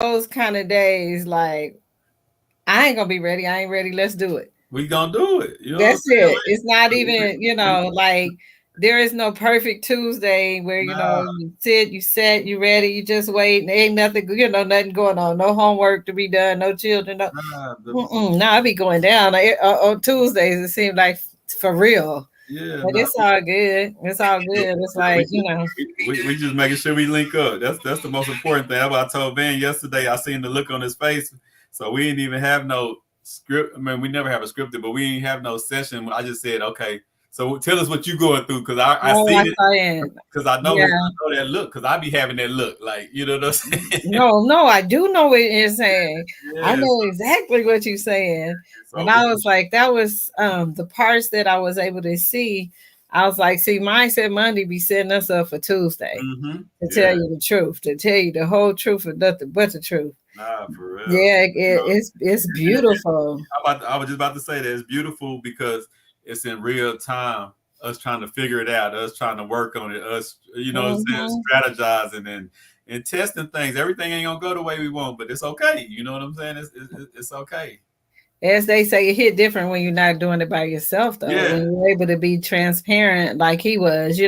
those kind of days, like I ain't gonna be ready. I ain't ready. Let's do it. We gonna do it. You know what I'm That's saying? it. It's not even, We, like there is no perfect Tuesday where nah, you sit, you set, you ready, you just wait, and ain't nothing, nothing going on, no homework to be done, no children, no. nah. No, I be going down on Tuesdays. It seems like for real, Yeah, but nah. it's all good. It's all good. It's We, like we just making sure we link up. That's the most important thing. That's what I told Ben yesterday. I seen the look on his face. So we didn't even have no script. I mean, we never have a scripted, but we didn't have no session. I just said, okay, so tell us what you going through, because I oh, seen I it, saying, because I know yeah. that look, because I be having that look, like, you know what I'm saying? No, I do know what you're saying. I Yes. know exactly what you're saying. And So I was like, that was the parts that I was able to see. I was like, see, Mindset Monday be setting us up for Tuesday to tell yeah, you the truth, to tell you the whole truth and nothing but the truth. nah, for real. Yeah, You know, it's beautiful. I was just about to say that it's beautiful because it's in real time. Us trying to figure it out, us trying to work on it, us, you know, what I'm saying, Hmm. strategizing and testing things. Everything ain't gonna go the way we want, but it's okay. You know what I'm saying? It's okay. As they say, it hit different when you're not doing it by yourself, though. Yeah, When you're able to be transparent, like he was.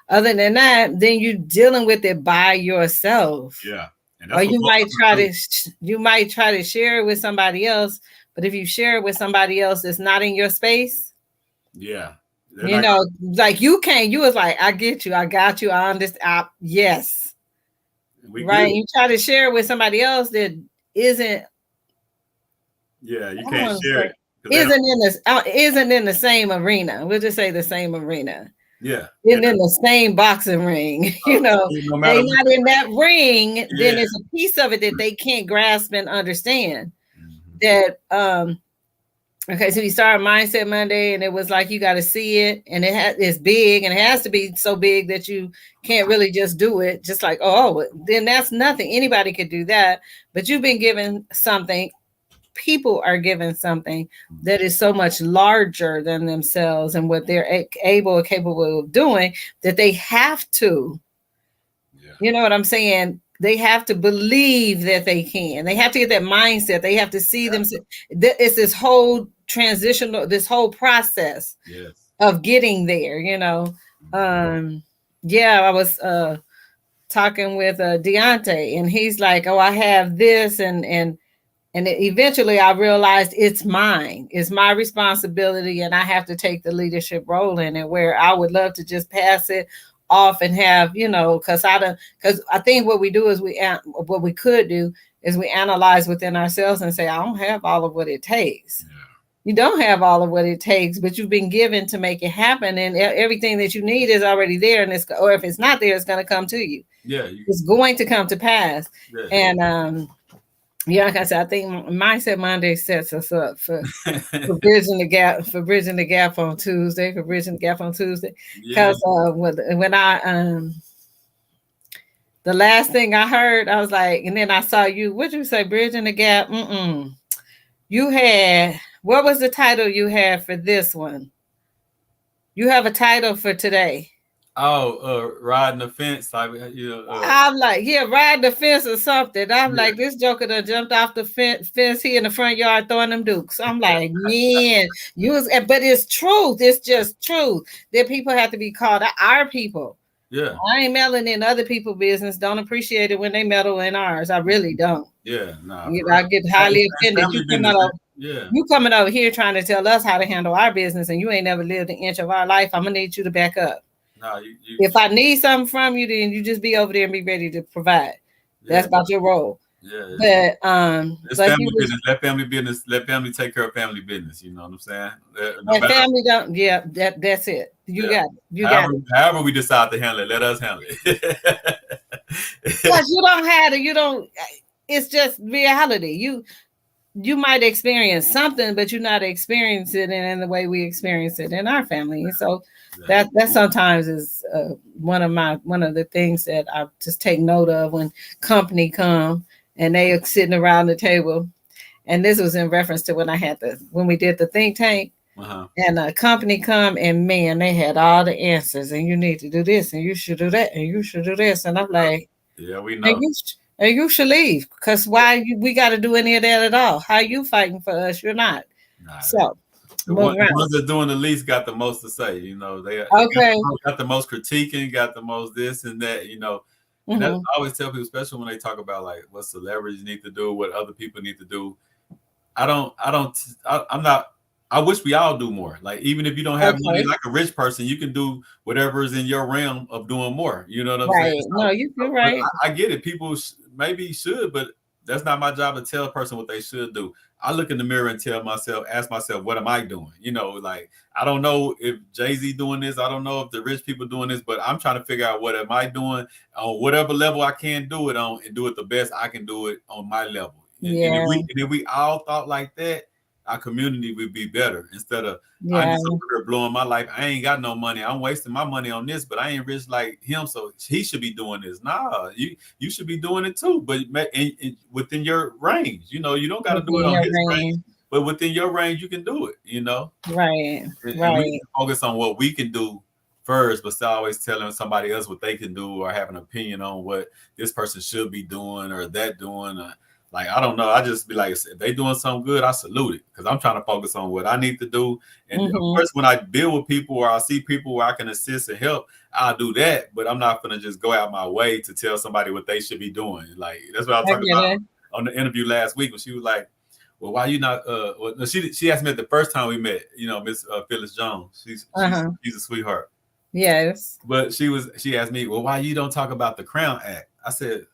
Other than that, then you're dealing with it by yourself. yeah, and Or that's what most of us do. you might try to share it with somebody else, but if you share it with somebody else that's not in your space, Yeah, they're you not. know, like you can't. You was like, I get you, I got you, I understand. Yes, We good. right. You try to share it with somebody else that isn't. Yeah, you I don't can't want to share say it because they don't. isn't in the same arena. We'll just say the same arena. Yeah, Isn't in the same boxing ring. no matter They what. not in that ring. Then Yeah. there's a piece of it that they can't grasp and understand. Mhm. That Okay, so we started Mindset Monday, and it was like you got to see it, and it's big, and it has to be so big that you can't really just do it. Just like, then that's nothing. Anybody could do that, but you've been given something. People are given something that is so much larger than themselves and what they're able or capable of doing that they have to. Yeah. You know what I'm saying? They have to believe that they can. They have to get that mindset. They have to see them. It's this whole transitional, this whole process Yes. of getting there. Um, yeah, I was talking with Deontay, and he's like, "Oh, I have this," and eventually I realized it's mine. It's my responsibility, and I have to take the leadership role in it. Where I would love to just pass it off and have, because I think what we do is what we could do is we analyze within ourselves and say, I don't have all of what it takes. Yeah. You don't have all of what it takes, but you've been given to make it happen, and everything that you need is already there. And or if it's not there, it's going to come to you. Yeah. It's going to come to pass. Yeah. And yeah, like I said, I think Mindset Monday sets us up for bridging the gap on Tuesday, Yeah. Because when I the last thing I heard, I was like, and then I saw you. What'd you say, bridging the gap? You had, what was the title you had for this one? You have a title for today. Oh, riding the fence, like I'm like, yeah, riding the fence or something. I'm yeah. like, this joker done jumped off the fence here in the front yard throwing them dukes. I'm like, man, but it's truth. It's just truth that people have to be called our people. Yeah. I ain't meddling in other people's business. Don't appreciate it when they meddle in ours. I really don't. Yeah. Nah, for I real. get highly It's offended. family business. Yeah. You coming over here trying to tell us how to handle our business, and you ain't never lived an inch of our life. I'm gonna need you to back up. Nah, If I need something from you, then you just be over there and be ready to provide. yeah. That's about your role. Yeah. But It's like family you was, business. Let family business. Let family take care of family business. You know what I'm saying? No and matter. family don't. Yeah, that's it. You Yeah. got it. You got it. However we decide to handle it, let us handle it. Because you don't have to. You don't. It's just reality. You might experience something, but you're not experiencing it in the way we experience it in our family. And so Yeah. that sometimes is one of the things that I just take note of when company come and they are sitting around the table. And this was in reference to when we did the think tank. Uh-huh. And a company come and man, they had all the answers, and you need to do this, and you should do that, and you should do this. And I'm like, Yeah, we and know. and you should leave because we got to do any of that at all? How you fighting for us? You're not. Nah, So the ones that are doing the least got the most to say. You know, they got the most critiquing, got the most this and that. You know, and I always tell people, especially when they talk about like what celebrities need to do, what other people need to do. I'm not. I wish we all do more. Like, even if you don't have money like a rich person, you can do whatever is in your realm of doing more. You know what I'm saying? So, no, you're right. I get it. People maybe should, but that's not my job to tell a person what they should do. I look in the mirror and ask myself, what am I doing? You know, like, I don't know if Jay-Z doing this. I don't know if the rich people doing this, but I'm trying to figure out what am I doing on whatever level I can do it on and do it the best I can do it on my level. And if we all thought like that, our community would be better instead of I'm just over here blowing my life. I ain't got no money. I'm wasting my money on this, but I ain't rich like him, so he should be doing this. Nah, you should be doing it too, but within your range. You know, you don't got to do it on his range, but within your range, you can do it. You know, right. We can focus on what we can do first, but still always telling somebody else what they can do or have an opinion on what this person should be doing or that doing. Like, I don't know. I just be like, if they doing something good, I salute it because I'm trying to focus on what I need to do. And of course, when I deal with people or I see people where I can assist and help, I'll do that. But I'm not going to just go out my way to tell somebody what they should be doing. Like, that's what I was talking about on the interview last week when she was like, well, why you not? She asked me at the first time we met, you know, Miss Phyllis Jones. She's a sweetheart. Yes. But she asked me, well, why you don't talk about the Crown Act? I said,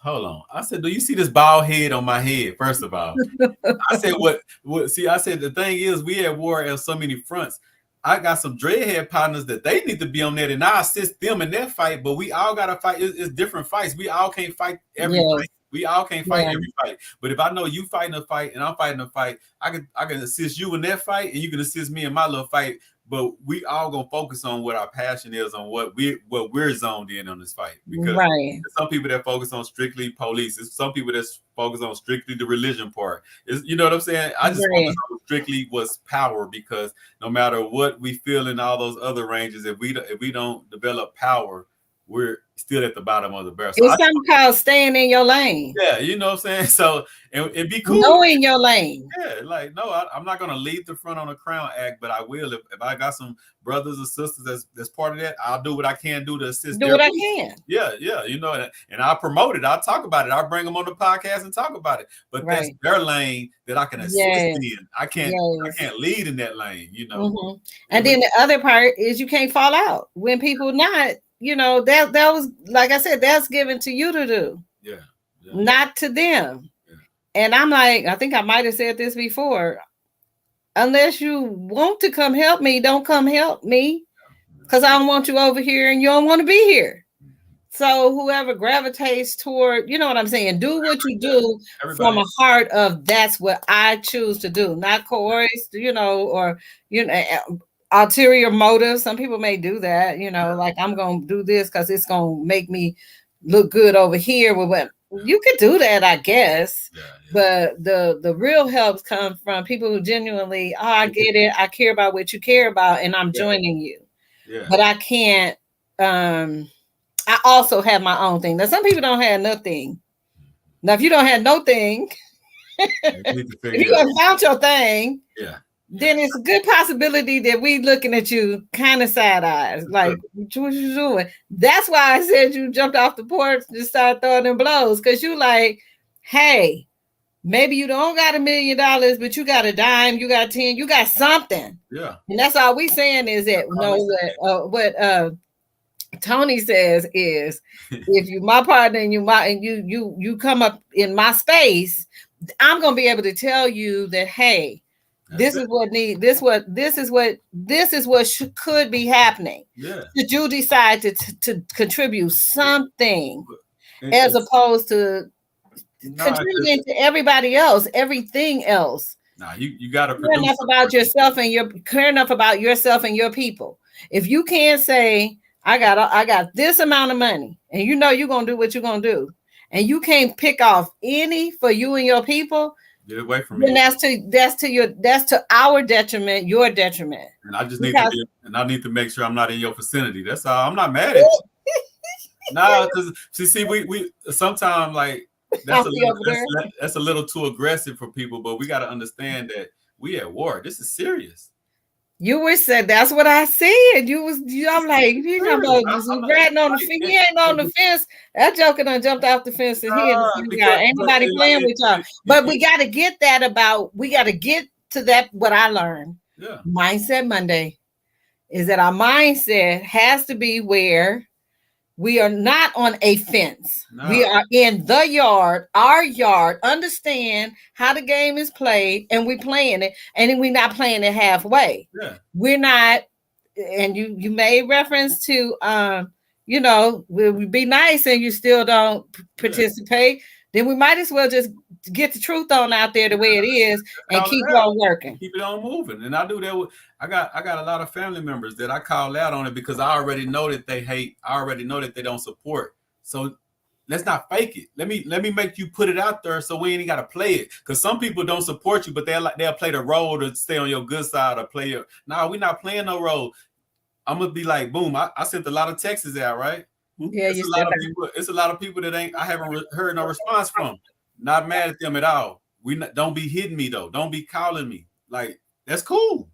hold on. I said, do you see this bald head on my head? First of all, I said, what? See, I said, the thing is, we at war on so many fronts. I got some dreadhead partners that they need to be on that, and I assist them in that fight. But we all got to fight. It's different fights. We all can't fight every fight. We all can't fight every fight. But if I know you fighting a fight and I'm fighting a fight, I can assist you in that fight, and you can assist me in my little fight. But we all gonna focus on what our passion is, on what we're zoned in on this fight. Because there's some people that focus on strictly police. There's some people that focus on strictly the religion part. You know what I'm saying? I just focus on strictly what's power, because no matter what we feel in all those other ranges, if we don't develop power, we're still at the bottom of the barrel. So it's something called staying in your lane. Yeah, you know what I'm saying? So, and be cool. Knowing your lane. Yeah, like, no, I'm not going to lead the front on a Crown Act, but I will. If I got some brothers or sisters that's part of that, I'll do what I can do to assist. Do what I can. Yeah, you know, and I'll promote it. I'll talk about it. I'll bring them on the podcast and talk about it. But that's their lane that I can assist in. I can't lead in that lane, you know. And then the other part is you can't fall out when people not. You know, that was, like I said, that's given to you to do. Yeah. Not to them. Yeah. And I'm like, I think I might have said this before. Unless you want to come help me, don't come help me. Because I don't want you over here and you don't want to be here. So whoever gravitates toward, you know what I'm saying? Do what you do from a heart of that's what I choose to do. Not coerced, you know, or, you know, ulterior motives. Some people may do that, you know, like I'm going to do this because it's going to make me look good over here. You could do that, I guess. But the real helps come from people who genuinely, I get it. I care about what you care about and I'm joining you. But I can't, I also have my own thing. Now, some people don't have nothing. Now, if you don't have no thing, if you have found your thing, then it's a good possibility that we looking at you kind of side eyes, like what you doing. That's why I said you jumped off the porch and started throwing them blows, because you like, hey, maybe you don't got $1 million, but you got a dime, you got 10, you got something. Yeah, and that's all we saying is that what Tony says is, if you my partner and you come up in my space, I'm gonna be able to tell you that, hey. This is what could be happening. Yeah. Should you decide to contribute something as opposed to contributing to everybody else, everything else. Nah, you gotta care enough about yourself and your people. If you can't say, I got this amount of money, and you know you're gonna do what you're gonna do, and you can't pick off any for you and your people. Get away from me. And that's to our detriment, your detriment. And I just need to make sure I'm not in your vicinity. That's all. I'm not mad at you. Nah, because see, we sometimes, like, that's I'll be over there. that's a little too aggressive for people, but we got to understand that we at war. This is serious. You were said that's what I said. I'm like, you talking about ratting on the fence. He ain't on the fence. That joker done jumped off the fence and he in the fence guy. Ain't nobody playing with y'all. But we got to get to that. What I learned. Yeah. Mindset Monday is that our mindset has to be where we are not on a fence. No. We are in the yard, our yard, understand how the game is played, and we're playing it, and we're not playing it halfway. Yeah. We're not, and you made reference to, we be nice and you still don't participate, then we might as well just get the truth on out there the way it is and keep on working. Keep it on moving. And I do that with, I got a lot of family members that I call out on it because I already know that they hate. I already know that they don't support. So let's not fake it. Let me make you put it out there so we ain't got to play it. Because some people don't support you, but they'll play the role to stay on your good side or play your. No, we're not playing no role. I'm gonna be like, boom. I sent a lot of texts out, right? Yeah, it's a lot of people that I haven't heard no response from. Not mad at them at all. Don't be hitting me though. Don't be calling me. Like that's cool.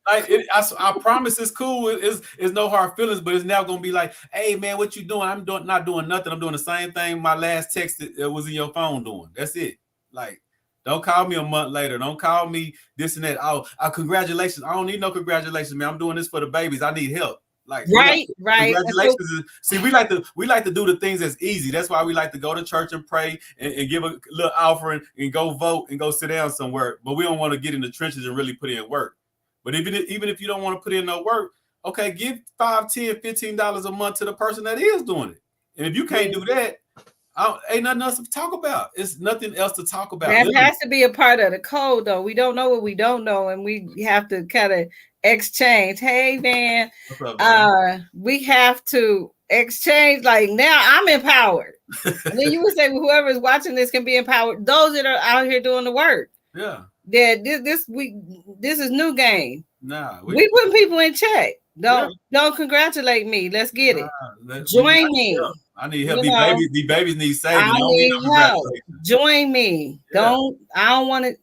I promise it's cool. It's no hard feelings, but it's now gonna be like, hey man, what you doing? I'm not doing nothing. I'm doing the same thing my last text that was in your phone doing. That's it. Like, don't call me a month later. Don't call me this and that. Oh, congratulations. I don't need no congratulations, man. I'm doing this for the babies. I need help. Like right. Congratulations. See, we like to do the things that's easy. That's why we like to go to church and pray and give a little offering and go vote and go sit down somewhere. But we don't want to get in the trenches and really put in work. But even if you don't want to put in no work, okay, give $5, $10, $15 a month to the person that is doing it. And if you can't do that, ain't nothing else to talk about. It's nothing else to talk about. That has to be a part of the code, though. We don't know what we don't know, and we have to kind of exchange. Hey, man, we have to exchange. Like now, I'm empowered. And then you would say, well, whoever is watching this can be empowered. Those that are out here doing the work. Yeah. That this is new game. Nah, we putting people in check. Don't congratulate me. Let's get it. Join me. I need help. These babies need saving. I need help. Join me. Yeah. I don't want to.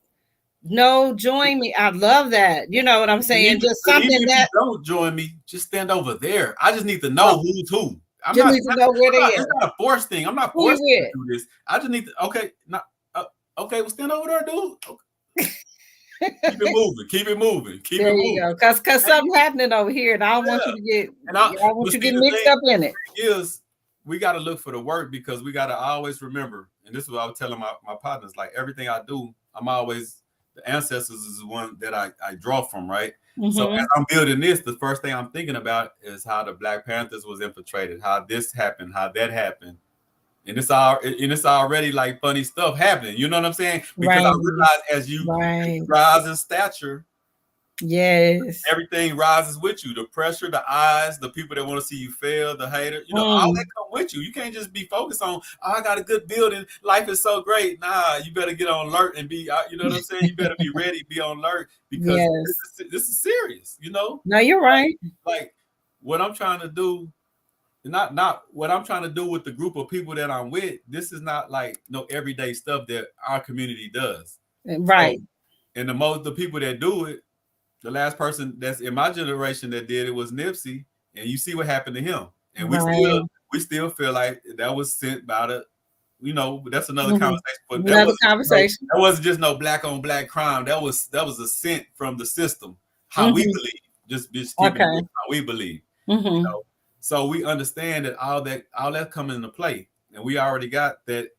No, join me. I love that. You know what I'm saying? Just something that don't join me. Just stand over there. I just need to know who's who. I'm not need to know where they are. It's not a forced thing. I'm not forced to do this. I just need to. Okay, well, stand over there, dude. Okay. Keep it moving. There you go. Because something happening over here, and I don't want you to get. I want you to get mixed up in it. We got to look for the work because we got to always remember, and this is what I was telling my partners. Like everything I do, I'm always the ancestors is the one that I draw from, right? Mm-hmm. So as I'm building this, the first thing I'm thinking about is how the Black Panthers was infiltrated, how this happened, how that happened. And it's already like funny stuff happening. You know what I'm saying? Because I realize as you rise in stature, yes, everything rises with you. The pressure, the eyes, the people that want to see you fail, the hater, all that come with you. You can't just be focused on, I got a good building. Life is so great. Nah, you better get on alert and be, you know what I'm saying? You better be ready, be on alert because this is serious, you know? No, you're right. Like what I'm trying to do, not what I'm trying to do with the group of people that I'm with. This is not like no everyday stuff that our community does. Right. So, and the people that do it, the last person that's in my generation that did it was Nipsey, and you see what happened to him. And we still feel like that was sent by but that's another conversation. But that wasn't just no black on black crime. That was a scent from the system. How we believe. Just keep it how we believe. Mm-hmm. You know? So we understand that all that coming into play, and we already got that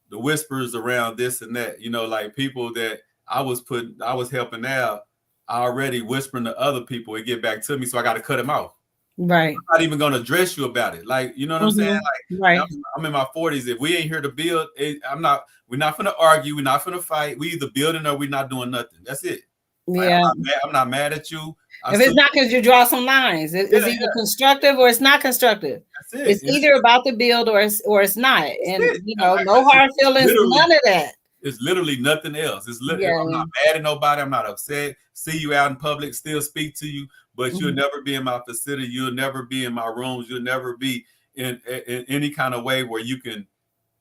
the whispers around this and that, like people that I was helping out already whispering to other people and get back to me, so I got to cut them off. Right. I'm not even going to address you about it. Like, you know what I'm saying? Like, right. I'm in my 40s. If we ain't here to build, we're not going to argue. We're not going to fight. We either building or we're not doing nothing. That's it. Yeah. Like, I'm not mad at you. If it's not because you draw some lines, it's either constructive or it's not constructive. That's it. It's either about the build or it's not. And no hard feelings, none of that. It's literally nothing else. It's literally I'm not mad at nobody. I'm not upset. See you out in public, still speak to you, but you'll never be in my facility. You'll never be in my rooms. You'll never be in any kind of way where you can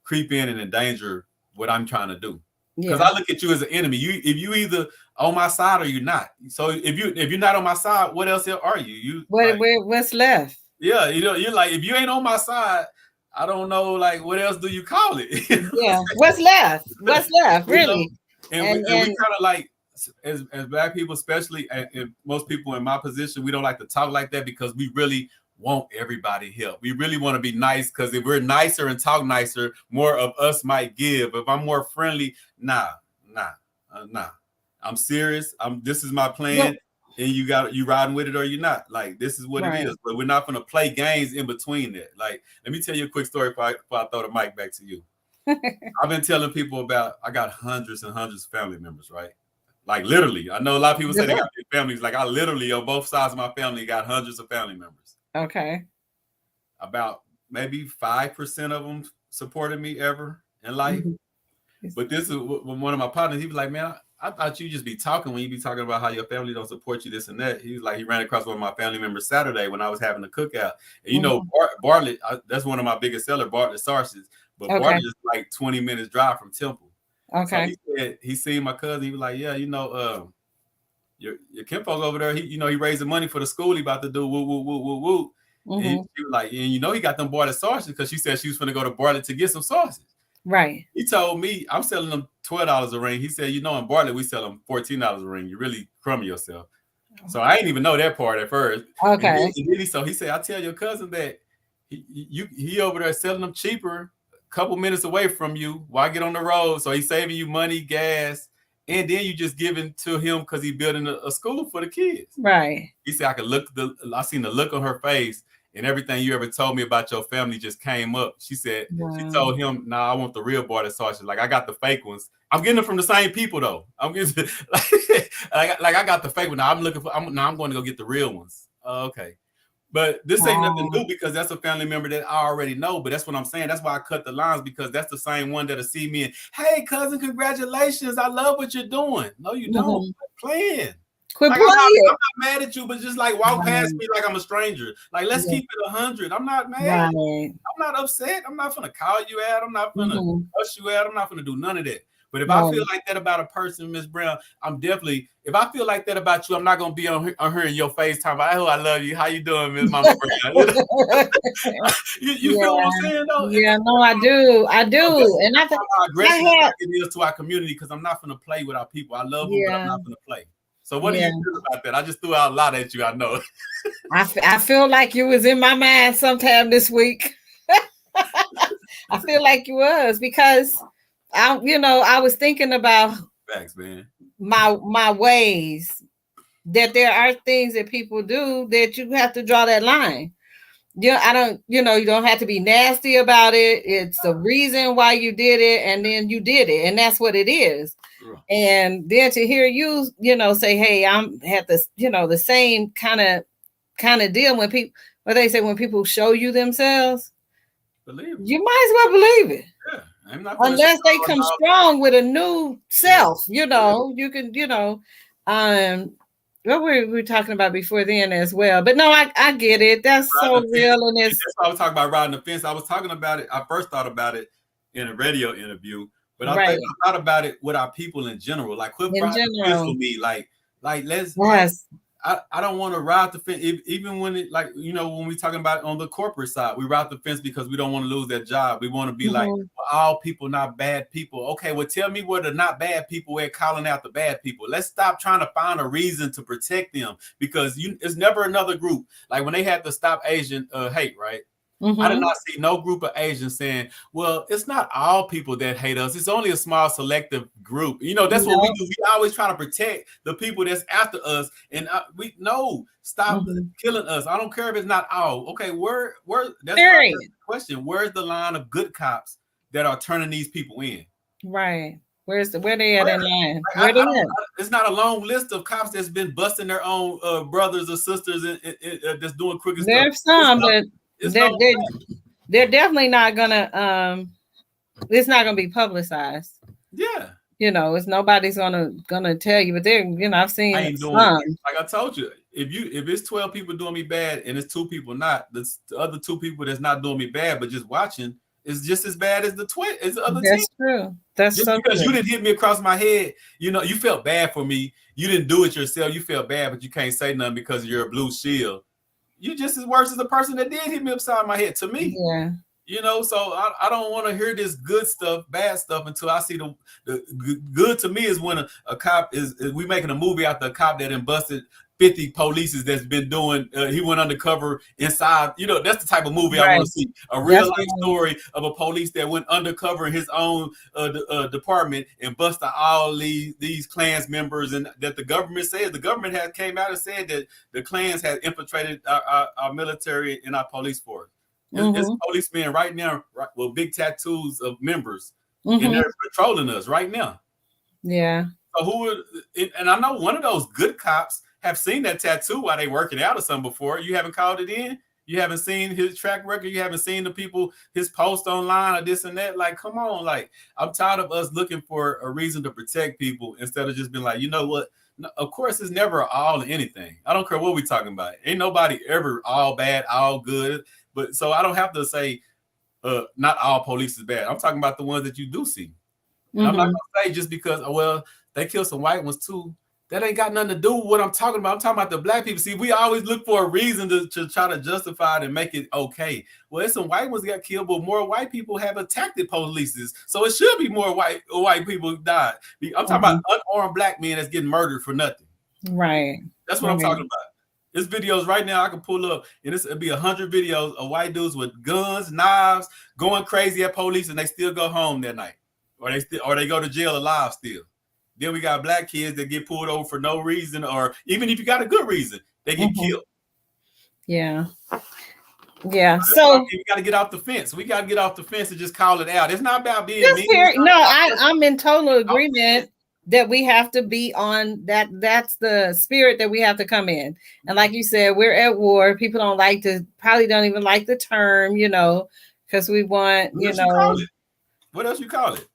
creep in and endanger what I'm trying to do. Because Yeah. I look at you as an enemy. If you either on my side or you're not. So if you're not on my side, what else are you? What's left? Yeah, you're like, if you ain't on my side, I don't know, like, what else do you call it? Yeah. What's left? What's left, really? And we kind of like, as Black people, especially, and most people in my position, we don't like to talk like that because we really want everybody help. We really want to be nice, because if we're nicer and talk nicer, more of us might give. If I'm more friendly, nah. I'm serious. This is my plan, and you riding with it or you're not. Like, this is what it is. But we're not going to play games in between that. Like, let me tell you a quick story before I throw the mic back to you. I've been telling people about, I got hundreds and hundreds of family members, right? Like, literally. I know a lot of people say they got big families. Like, I literally, on both sides of my family, got hundreds of family members. Okay. About maybe 5% of them supported me ever in life. Mm-hmm. But this is one of my partners. He was like, man, I thought you just be talking when you be talking about how your family don't support you, this and that. He was like, he ran across one of my family members Saturday when I was having a cookout. And you know, Bartlett, that's one of my biggest sellers, Bartlett Sarces. But Bartlett is like 20 minutes drive from Temple. Okay. So he said he seen my cousin. He was like, yeah, you know, your kinfolk over there, he raising money for the school he about to do. Woo. And he was like, and you know, he got them Bartlett sausages, because she said she was going to go to Bartlett to get some sausages. Right. He told me I'm selling them $12 a ring. He said, you know, in Bartlett we sell them $14 a ring. You really crumb yourself. So I didn't even know that part at first. Okay. So he said, I tell your cousin that he over there selling them cheaper, a couple minutes away from you while I get on the road. So he's saving you money, gas, and then you just giving to him because he's building a school for the kids. Right. He said, I seen the look on her face, and everything you ever told me about your family just came up. She said, She told him, nah, I want the real Bartlett sausage. Like, I got the fake ones. I'm getting them from the same people though. I'm getting like I got the fake one. Now I'm going to go get the real ones. Okay. But this ain't nothing new, because that's a family member that I already know. But that's what I'm saying. That's why I cut the lines, because that's the same one that'll see me and, hey, cousin, congratulations. I love what you're doing. No, you don't. Playing. Quit like, playing. I'm not mad at you, but just like walk past me like I'm a stranger. Like, let's keep it 100. I'm not mad. I'm not upset. I'm not gonna call you out. I'm not gonna cuss you out. I'm not gonna do none of that. But if I feel like that about a person, Miss Brown, if I feel like that about you, I'm not gonna be on her in your FaceTime. Oh, I love you. How you doing, Miss Mama Brown? you feel what I'm saying, though? Yeah, no, I do. And I think how aggressive it is to our community, because I'm not gonna play with our people. I love them, but I'm not gonna play. So what do you feel about that? I just threw out a lot at you, I know. I feel like you was in my mind sometime this week. I feel like you was, because I was thinking about facts, man. My ways, that there are things that people do that you have to draw that line. You don't have to be nasty about it. It's the reason why you did it, and then you did it, and that's what it is. And then to hear you, say, hey, I'm had this, the same kind of deal when people, what they say, when people show you themselves, believe it. You might as well believe it. Yeah. Unless they come strong with a new self, you can, what were we talking about before then as well? But no, I get it. That's so real. And that's why I was talking about riding the fence. I was talking about it. I first thought about it in a radio interview, but I thought about it with our people in general. Like, quit riding the fence with me. Like let's. Yes. I don't want to ride the fence, even when it, like, when we talking about on the corporate side, we ride the fence because we don't want to lose that job. We want to be like, well, all people not bad people. Okay, well, tell me where the not bad people are calling out the bad people. Let's stop trying to find a reason to protect them, because it's never another group. Like when they had to stop Asian hate, right? I did not see no group of Asians saying, well, it's not all people that hate us. It's only a small selective group. That's what we do. We always try to protect the people that's after us. And stop killing us. I don't care if it's not all. Okay, that's my question. Where's the line of good cops that are turning these people in? Right. Where they at in line? It's not a long list of cops that's been busting their own brothers or sisters and that's doing crooked stuff. There's some, but they're definitely not gonna it's not gonna be publicized. Yeah. It's nobody's gonna tell you, but they're I've seen some. Like I told you, if it's 12 people doing me bad and it's 2 people not, the other 2 people that's not doing me bad but just watching, is just as bad as the other team. That's true. That's just so because true. you didn't hit me across my head, you felt bad for me. You didn't do it yourself. You felt bad, but you can't say nothing because you're a blue shield. You just as worse as the person that did hit me upside my head to me. Yeah. So I don't want to hear this good stuff, bad stuff until I see the good. To me is when a cop is we making a movie after a cop that busted 50 polices that's been doing. He went undercover inside. That's the type of movie I want to see. A real life story of a police that went undercover in his own department and busted all these Klans members, and that the government came out and said that the Klans had infiltrated our military and our police force. It's policemen right now with big tattoos of members, and they're patrolling us right now. Yeah. So and I know one of those good cops have seen that tattoo while they working out or something before. You haven't called it in? You haven't seen his track record? You haven't seen the people, his post online or this and that? Like, come on. Like, I'm tired of us looking for a reason to protect people instead of just being like, you know what? No, of course, it's never all or anything. I don't care what we're talking about. Ain't nobody ever all bad, all good. But so I don't have to say not all police is bad. I'm talking about the ones that you do see. And I'm not going to say just because, they killed some white ones too. That ain't got nothing to do with what I'm talking about. I'm talking about the black people. See, we always look for a reason to try to justify it and make it okay. Well, it's some white ones that got killed, but more white people have attacked the police. So it should be more white people died. I'm talking about unarmed black men that's getting murdered for nothing. Right. That's what I'm talking about. There's videos right now I can pull up, and it'll be 100 videos of white dudes with guns, knives, going crazy at police, and they still go home that night, or they go to jail alive still. Then we got black kids that get pulled over for no reason, or even if you got a good reason, they get killed. Yeah. Yeah. So we got to get off the fence. We got to get off the fence and just call it out. It's not about being mean. I'm in total agreement that we have to be on that. That's the spirit that we have to come in. And like you said, we're at war. People probably don't even like the term, because we want, What else you call it?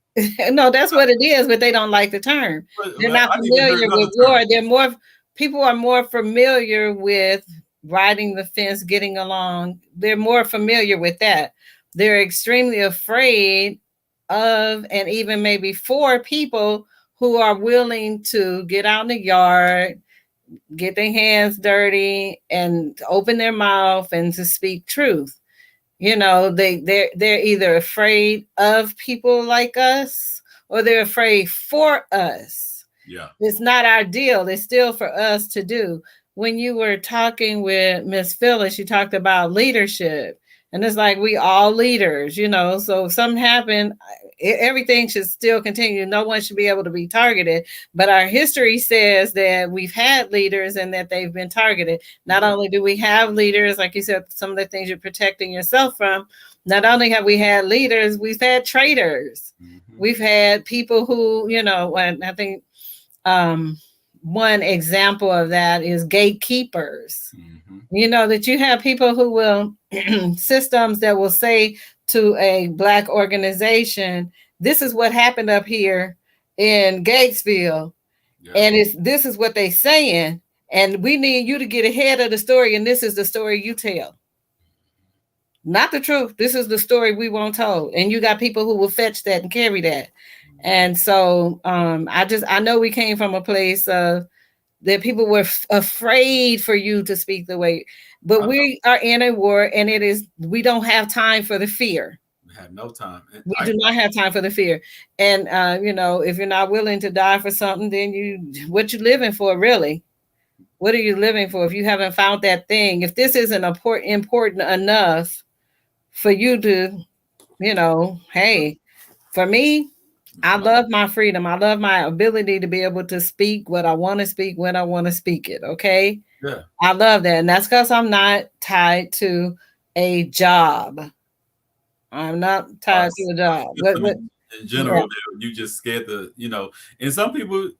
No, that's what it is, but they don't like the term. They're not familiar with war. People are more familiar with riding the fence, getting along. They're more familiar with that. They're extremely afraid of, and even maybe for, people who are willing to get out in the yard, get their hands dirty, and open their mouth and to speak truth. They're either afraid of people like us, or they're afraid for us. Yeah, it's not our deal. It's still for us to do. When you were talking with Miss Phyllis, you talked about leadership, and it's like we all leaders. So if something happened, everything should still continue. No one should be able to be targeted. But our history says that we've had leaders and that they've been targeted. Not only do we have leaders, like you said, some of the things you're protecting yourself from, not only have we had leaders, we've had traitors. We've had people who, and I think one example of that is gatekeepers. That you have people who will, systems that will say to a Black organization, this is what happened up here in Gatesville, and this is what they're saying, and we need you to get ahead of the story, and this is the story you tell. Not the truth. This is the story we want told, and you got people who will fetch that and carry that. And so I know we came from a place of that people were afraid for you to speak the way, but we are in a war, and we don't have time for the fear. We have no time. We do not have time for the fear. And if you're not willing to die for something, then what you living for, really? What are you living for if you haven't found that thing? If this isn't important enough for you to, hey, for me, I love my freedom. I love my ability to be able to speak what I want to speak when I want to speak it. Okay. Yeah. I love that. And that's because I'm not tied to a job. I'm not tied to a job. In general, you just scared and some people,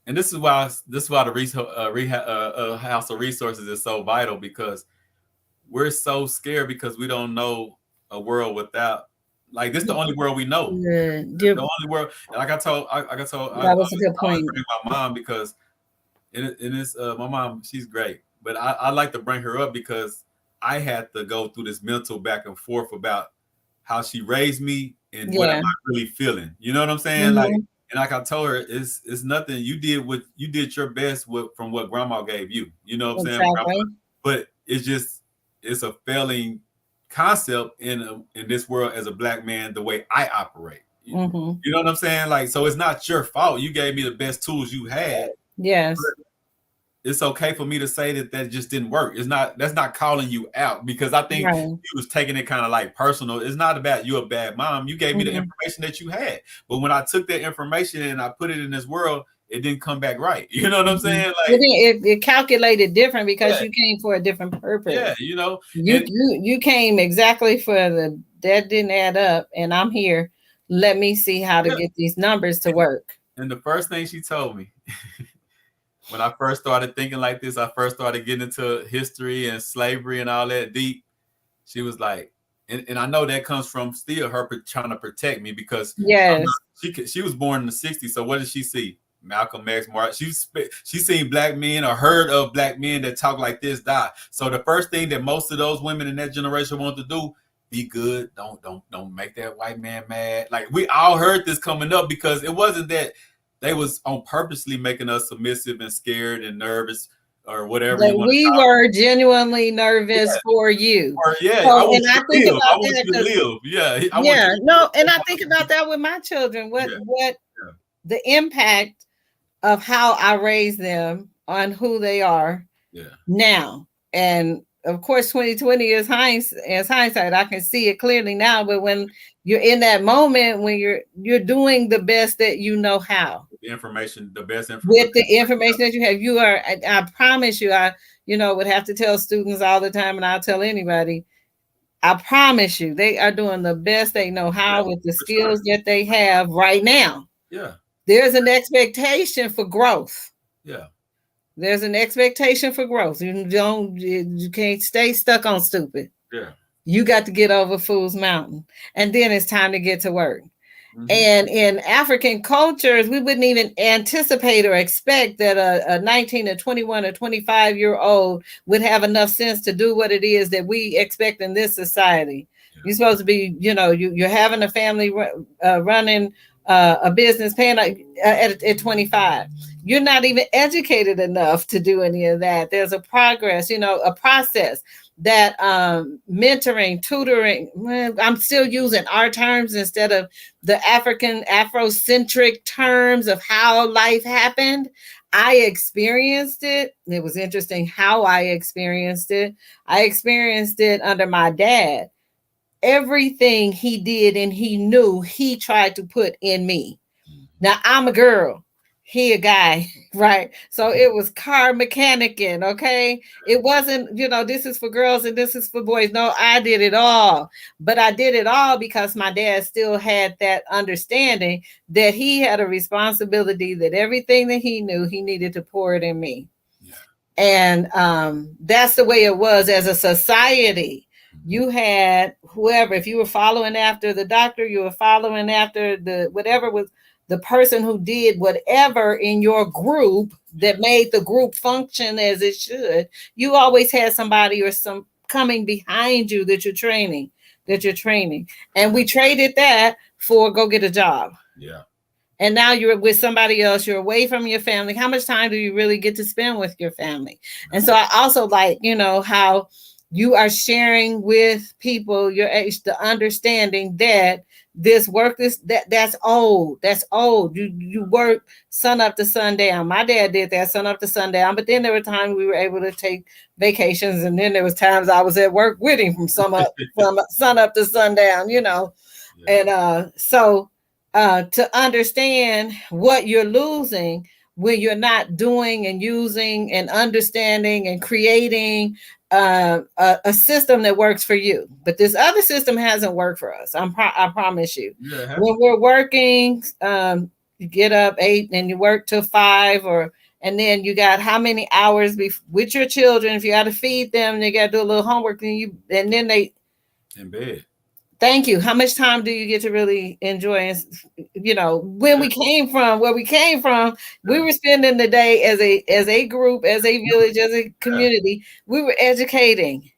and this is why the House of Resources is so vital, because we're so scared because we don't know a world without. Like, this is the only world we know. The only world. Like I told, that was a good point. My mom, because in this, my mom, she's great, but I like to bring her up because I had to go through this mental back and forth about how she raised me and what am I really feeling. You know what I'm saying? Like, and like I told her, it's nothing. You did your best from what grandma gave you. You know what I'm saying? Grandma, but it's a failing concept in this world as a black man, the way I operate. You know what I'm saying? Like, so it's not your fault. You gave me the best tools you had. Yes. It's okay for me to say that just didn't work. That's not calling you out, because I think you was taking it kind of like personal. It's not about you a bad mom. You gave me the information that you had. But when I took that information and I put it in this world, it didn't come back right. You know what I'm saying? Like it calculated different because you came for a different purpose. Yeah, you know. You came exactly for that didn't add up, and I'm here. Let me see how to get these numbers to work. And the first thing she told me when I first started thinking like this, I first started getting into history and slavery and all that deep. She was like, and I know that comes from still her trying to protect me, because she was born in the 60s. So what did she see? Malcolm X, Martin. She seen black men or heard of black men that talk like this die. So the first thing that most of those women in that generation want to do, be good. Don't make that white man mad. Like, we all heard this coming up, because it wasn't that they was on purposely making us submissive and scared and nervous or whatever. We were genuinely nervous for you. I want you to live. And I think about that with my children. What the impact of how I raise them on who they are now. And of course, 2020 is hindsight. I can see it clearly now. But when you're in that moment, when you're doing the best that you know how, the best information with the information that you have, you are. I promise you, I would have to tell students all the time, and I'll tell anybody. I promise you, they are doing the best they know how with the skills that they have right now. Yeah, there's an expectation for growth. Yeah. There's an expectation for growth. You can't stay stuck on stupid. Yeah. You got to get over Fool's Mountain. And then it's time to get to work. And in African cultures, we wouldn't even anticipate or expect that a 19 or 21 or 25-year-old would have enough sense to do what it is that we expect in this society. Yeah. You're supposed to be, you're having a family, running a business, paying at 25. You're not even educated enough to do any of that. There's a process that mentoring, tutoring. I'm still using our terms instead of the Afrocentric terms of how life happened. I experienced it. It was interesting how I experienced it. I experienced it under my dad. Everything he did and he knew, he tried to put in me. Now I'm a girl. He a guy, right? So it was car mechanicking, okay? It wasn't, this is for girls and this is for boys. No, I did it all. But I did it all because my dad still had that understanding that he had a responsibility, that everything that he knew, he needed to pour it in me. Yeah. And that's the way it was as a society. You had whoever, if you were following after the doctor, you were following after whatever was the person who did whatever in your group that made the group function as it should. You always had somebody or some coming behind you that you're training. And we traded that for go get a job. Yeah. And now you're with somebody else. You're away from your family. How much time do you really get to spend with your family? And so I also like, how you are sharing with people your age, the understanding that this work that's old. That's old. You work sun up to sundown. My dad did that sun up to sundown, but then there were times we were able to take vacations, and then there was times I was at work with him from sun up to sundown, Yeah. And so to understand what you're losing when you're not doing and using and understanding and creating a system that works for you. But this other system hasn't worked for us. I promise you. Yeah, when we're working, you get up 8 and you work till 5, and then you got how many hours with your children? If you got to feed them, they got to do a little homework, and then they in bed. Thank you. How much time do you get to really enjoy? Where we came from, we were spending the day as a group, as a village, as a community. We were educating.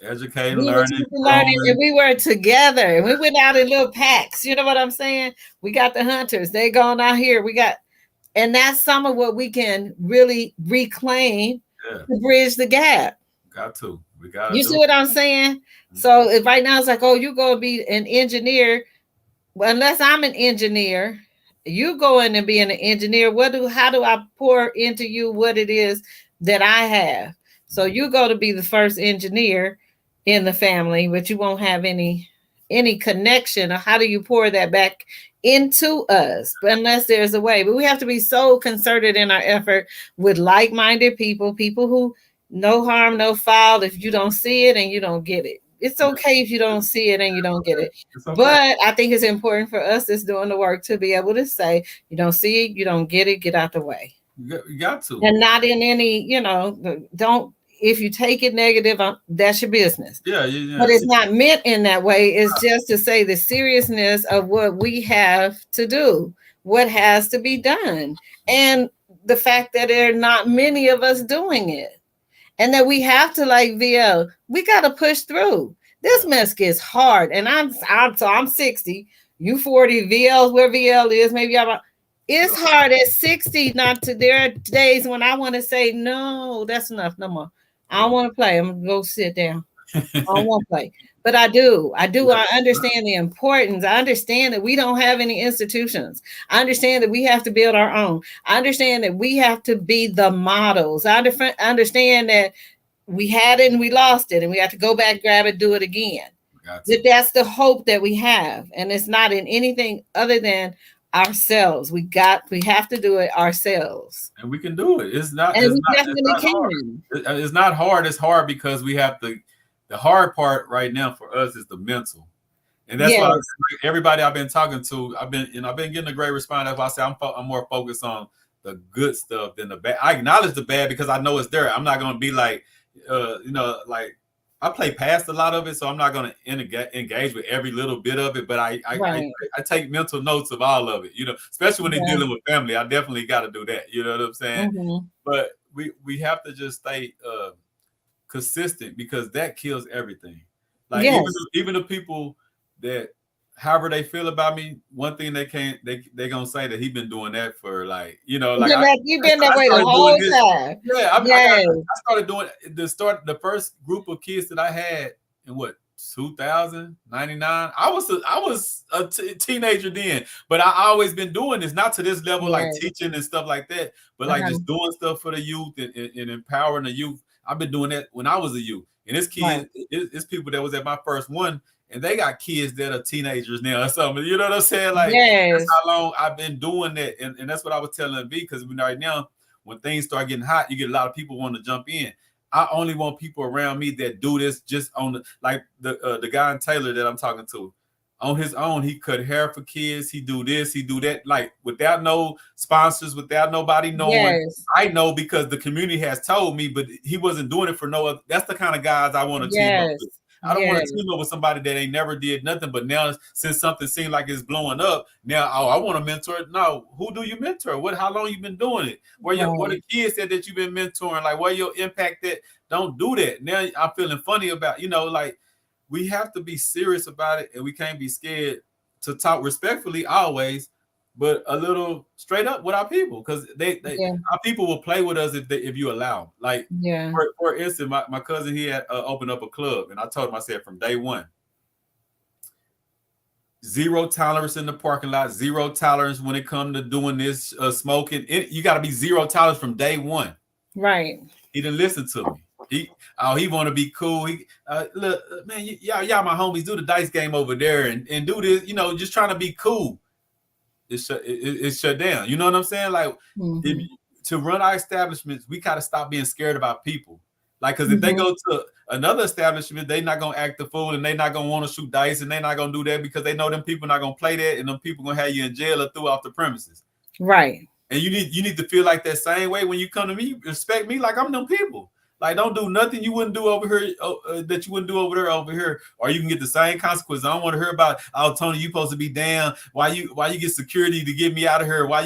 educating, We were learning, learning, and growing. we were together. We went out in little packs. You know what I'm saying? We got the hunters. They gone out here. We got, and that's some of what we can really reclaim Yeah, to bridge the gap. we got to You do see what I'm saying? it. So if right now it's like, oh, you go be an engineer. Well, unless I'm an engineer, you go in and be an engineer. How do I pour into you what it is that I have? So you go to be the first engineer in the family, but you won't have any connection. Or how do you pour that back into us? But unless there's a way. But we have to be so concerted in our effort with like-minded people, people who no harm, no foul. If you don't see it and you don't get it, it's okay if you don't see it and you don't get it. Okay. But I think it's important for us that's doing the work to be able to say, you don't see it, you don't get out the way. You got to. And not in any, don't, if you take it negative, that's your business. Yeah. But it's not meant in that way. It's just to say the seriousness of what we have to do, what has to be done, and the fact that there are not many of us doing it. And that we have to, like VL, we got to push through. This mess gets hard. And I'm 60, you 40, VL's where VL is. Maybe it's hard at 60 not to. There are days when I want to say, no, that's enough. No more. I don't want to play. I'm going to go sit down. I don't want to play. But I do. I understand the importance. I understand that we don't have any institutions. I understand that we have to build our own. I understand that we have to be the models. I understand that we had it and we lost it and we have to go back, grab it, do it again. That's the hope that we have. And it's not in anything other than ourselves. We have to do it ourselves. And we can do it. It's not hard. It's hard because we have to. The hard part right now for us is the mental, and that's why everybody I've been talking to, I've been getting a great response. That's why I say I'm more focused on the good stuff than the bad. I acknowledge the bad because I know it's there. I'm not going to be like, like I play past a lot of it, so I'm not going to engage with every little bit of it. But I take mental notes of all of it. Especially when they're dealing with family. I definitely got to do that. You know what I'm saying? Mm-hmm. But we have to just stay consistent because that kills everything. Like even the people that however they feel about me, one thing they gonna say that he been doing that for you've been that way the whole time. Yeah, I started doing the first group of kids that I had in 2099. I was a teenager then, but I always been doing this, not to this level like teaching and stuff like that, but like just doing stuff for the youth and empowering the youth. I've been doing that when I was a youth, and it's kids, it's people that was at my first one, and they got kids that are teenagers now or something. You know what I'm saying? Like that's how long I've been doing that, and that's what I was telling V, because right now when things start getting hot, you get a lot of people want to jump in. I only want people around me that do this just on the guy in Taylor that I'm talking to. On his own, he cut hair for kids. He do this, he do that, like without no sponsors, without nobody knowing. I know because the community has told me, but he wasn't doing it for no other. That's the kind of guys I want to team up with. I don't want to team up with somebody that ain't never did nothing, but now since something seemed like it's blowing up, now I want to mentor it. No, who do you mentor? How long you been doing it? What the kids said that you've been mentoring? Like where your impact that? Don't do that. Now I'm feeling funny about we have to be serious about it, and we can't be scared to talk respectfully always, but a little straight up with our people, because our people will play with us if you allow them. For instance, my cousin, he had opened up a club, and I told him, I said from day one, 0 tolerance in the parking lot, 0 tolerance when it comes to doing this smoking. You got to be 0 tolerance from day one. Right. He didn't listen to me. He want to be cool. Look, man, y'all my homies, do the dice game over there and do this, just trying to be cool. It's shut down. You know what I'm saying? Like to run our establishments, we gotta stop being scared about people. Like, because if they go to another establishment, they're not gonna act the fool, and they're not gonna want to shoot dice, and they're not gonna do that because they know them people not gonna play that, and them people gonna have you in jail or throw off the premises. Right. And you need to feel like that same way when you come to me. Respect me like I'm them people. Like, don't do nothing you wouldn't do over here that you wouldn't do over here, or you can get the same consequences. I don't want to hear about, oh, Tony, you supposed to be down. Why you get security to get me out of here? Why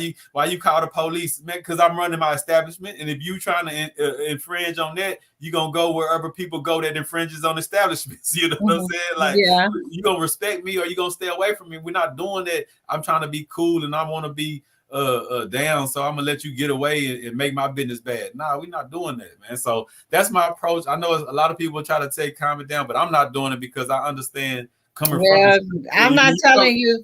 you call the police, man? Because I'm running my establishment, and if you trying to infringe on that, you gonna go wherever people go that infringes on establishments. You know what I'm saying? Like, you gonna respect me or you gonna stay away from me. We're not doing that. I'm trying to be cool and I want to be down, so I'm gonna let you get away and make my business bad. Nah, we're not doing that, man. So that's my approach. I know a lot of people try to take comment down, but I'm not doing it because I understand coming from. I'm not telling you.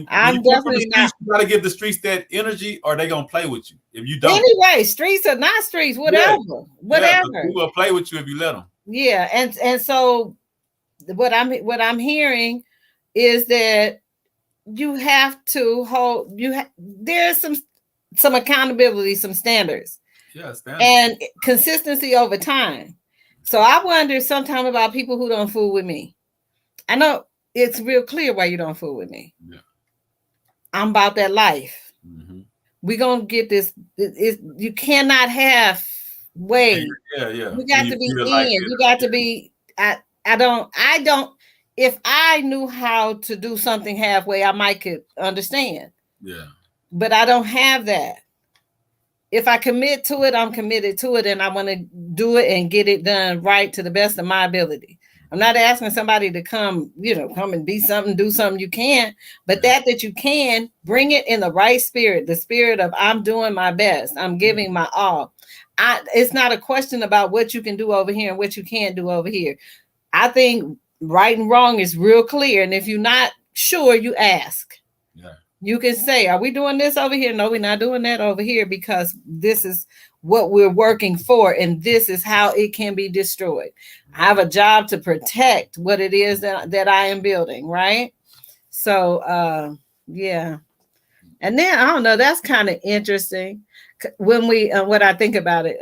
I'm definitely not. You gotta give the streets that energy, or they gonna play with you. If you don't, anyway, streets or not streets, whatever. People will play with you if you let them. Yeah, and so what I'm hearing is that you have to hold there's some accountability, some standards, and consistency over time. So I wonder sometimes about people who don't fool with me. I know it's real clear why you don't fool with me. Yeah. I'm about that life. Mm-hmm. We're gonna get this. You cannot have way. Yeah. You got to be in. Like you got to be. I don't. If I knew how to do something halfway, I might could understand. Yeah. But I don't have that. If I commit to it, I'm committed to it, and I want to do it and get it done right to the best of my ability. I'm not asking somebody to come and be something, do something you can't, but that you can, bring it in the right spirit, the spirit of I'm doing my best. I'm giving my all. It's not a question about what you can do over here and what you can't do over here. I think right and wrong is real clear. And if you're not sure, you ask. Yeah. You can say, are we doing this over here? No, we're not doing that over here because this is what we're working for. And this is how it can be destroyed. I have a job to protect what it is that I am building. Right. So, yeah. And then, I don't know, that's kind of interesting when what I think about it,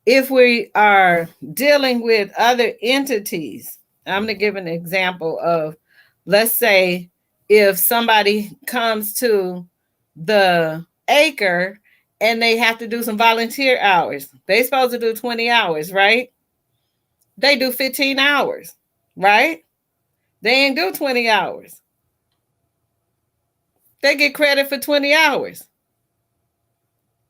if we are dealing with other entities. I'm going to give an example of, let's say, if somebody comes to the acre and they have to do some volunteer hours, they're supposed to do 20 hours, right? They do 15 hours, right? They ain't do 20 hours. They get credit for 20 hours.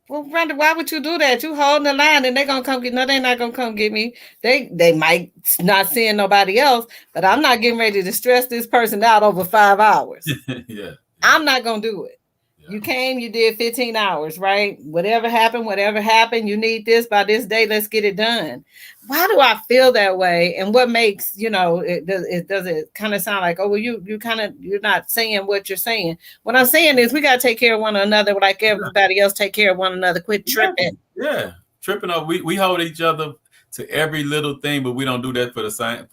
Well, Brenda, why would you do that? You holding the line and they're going to come get, no, they're not going to come get me. They might not seeing nobody else, but I'm not getting ready to stress this person out over 5 hours. Yeah. I'm not going to do it. Yeah. You came, you did 15 hours, right? Whatever happened, you need this by this day, let's get it done. Why do I feel that way? And what makes, does it kind of sound like, oh, well, you're not saying what you're saying. What I'm saying is we got to take care of one another like everybody else take care of one another. Quit tripping. Yeah. Tripping up. We hold each other to every little thing, but we don't do that for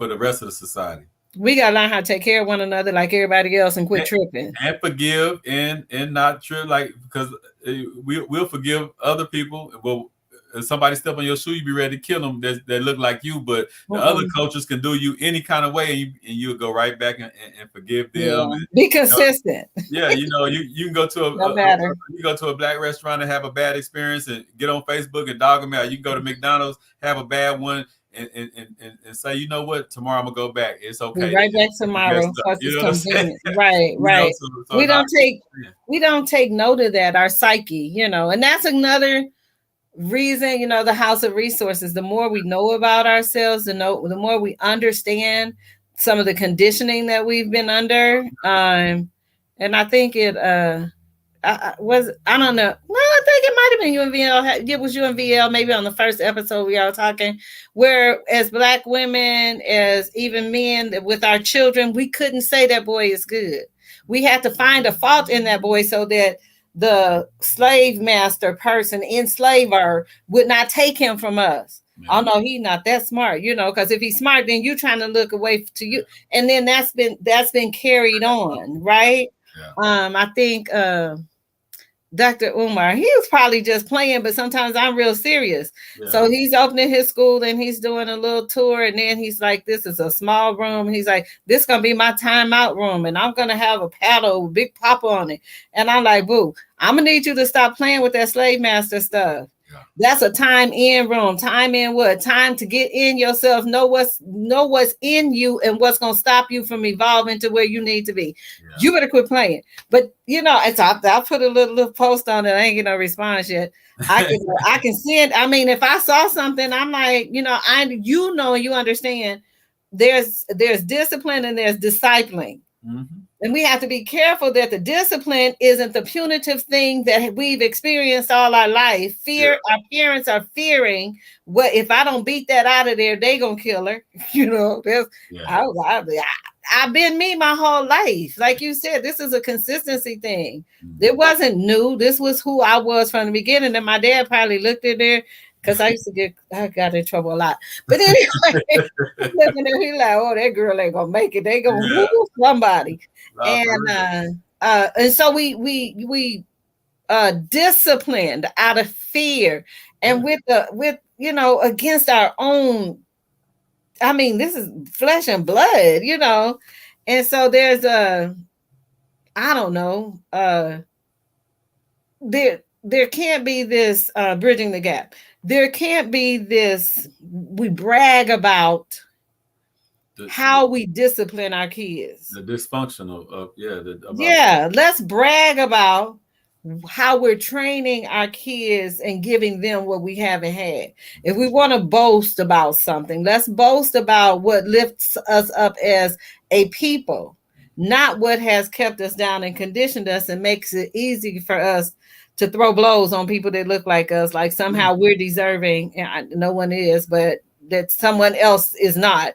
the rest of the society. We gotta learn how to take care of one another like everybody else and quit tripping. And forgive and not trip, like, because we'll forgive other people. Well, if somebody step on your shoe, you be ready to kill them that look like you, but the other cultures can do you any kind of way, and you'll go right back and forgive them. Yeah. And, be consistent. You can go to a black restaurant and have a bad experience and get on Facebook and dog them out. You can go to McDonald's, have a bad one, and say, you know what, tomorrow I'm gonna go back. It's okay. Be right back tomorrow. Right. So we don't take note of that, our psyche, and that's another reason, the House of Resources. The more we know about ourselves, the more we understand some of the conditioning that we've been under. And I think it I don't know. Well, I think it might have been UNVL. It was UNVL, maybe on the first episode we all talking, where as Black women, as even men with our children, we couldn't say that boy is good. We had to find a fault in that boy so that the slave master person, enslaver, would not take him from us. Yeah. Oh no, he's not that smart, because if he's smart, then you're trying to look away to you. And then that's been carried on, right? Yeah. I think Dr. Umar, he was probably just playing, but sometimes I'm real serious. Yeah. So he's opening his school and he's doing a little tour, and then he's like, this is a small room. And he's like, this is gonna be my timeout room, and I'm gonna have a paddle with Big Papa on it. And I'm like, boo, I'm gonna need you to stop playing with that slave master stuff. Yeah. That's a time in room. Time in what? Time to get in yourself, know what's in you and what's gonna stop you from evolving to where you need to be. Yeah. You better quit playing. But it's I'll put a little post on it. I ain't get no response yet. I can send. I mean, if I saw something, I'm like, you understand. There's discipline and there's discipling. Mm-hmm. And we have to be careful that the discipline isn't the punitive thing that we've experienced all our life. Fear, our parents are fearing what if I don't beat that out of there, they gonna kill her. I've been me my whole life. Like you said, this is a consistency thing. Mm-hmm. It wasn't new. This was who I was from the beginning. And my dad probably looked in there because I got in trouble a lot. But anyway, he's like, oh, that girl ain't gonna make it. They gonna woo somebody. And so we disciplined out of fear and with against our own. I mean, this is flesh and blood, and so there's I don't know, there can't be this bridging the gap. There can't be this. We brag about how we discipline our kids. The dysfunctional let's brag about how we're training our kids and giving them what we haven't had. If we want to boast about something, let's boast about what lifts us up as a people, not what has kept us down and conditioned us and makes it easy for us to throw blows on people that look like us, like somehow we're deserving, and no one is, but that someone else is not.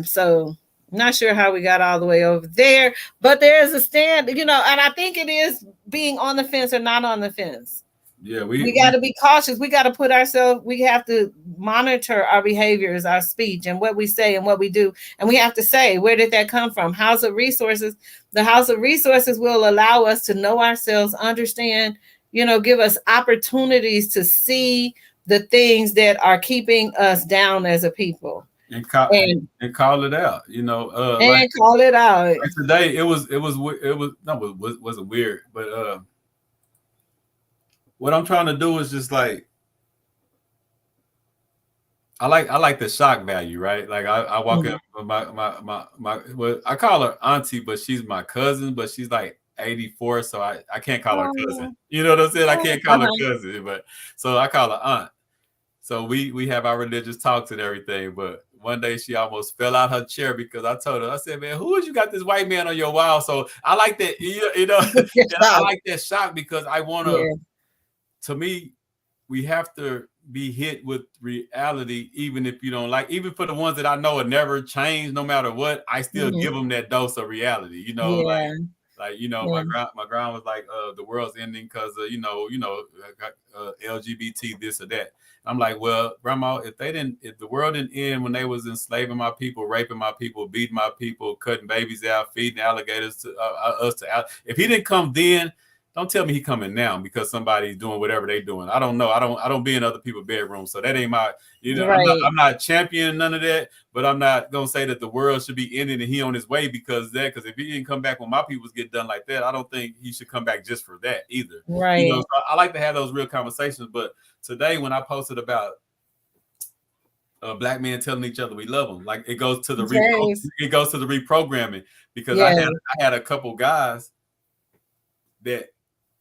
So not sure how we got all the way over there, but there is a stand, and I think it is being on the fence or not on the fence. Yeah, we got to be cautious. We got to put ourselves, we have to monitor our behaviors, our speech, and what we say and what we do. And we have to say, where did that come from? House of Resources. The House of Resources will allow us to know ourselves, understand, give us opportunities to see the things that are keeping us down as a people. And call it out, call it out. Like today, it wasn't weird, but what I'm trying to do is just like I like the shock value, right? Like I walk in my well, I call her auntie, but she's my cousin, but she's like 84, so I can't call her cousin. You know what I'm saying? I can't call her cousin, but so I call her aunt. So we have our religious talks and everything, but one day she almost fell out her chair because I told her, I said, man, who would you got this white man on your wall? So I like that, I like that shock because I want to, to me, we have to be hit with reality, even if you don't like, even for the ones that I know will never change no matter what, I still give them that dose of reality, my grandma was like, the world's ending because of, LGBT, this or that. I'm like, well, grandma, if the world didn't end when they was enslaving my people, raping my people, beating my people, cutting babies out, feeding alligators to if he didn't come then, don't tell me he coming now because somebody's doing whatever they doing. I don't know. I don't be in other people's bedrooms, so that ain't my. Right. I'm not championing none of that, but I'm not gonna say that the world should be ending and he on his way because if he didn't come back when my peoples get done like that, I don't think he should come back just for that either. Right. So I like to have those real conversations, but today when I posted about black men telling each other we love them, like it goes to the reprogramming because I had a couple guys that.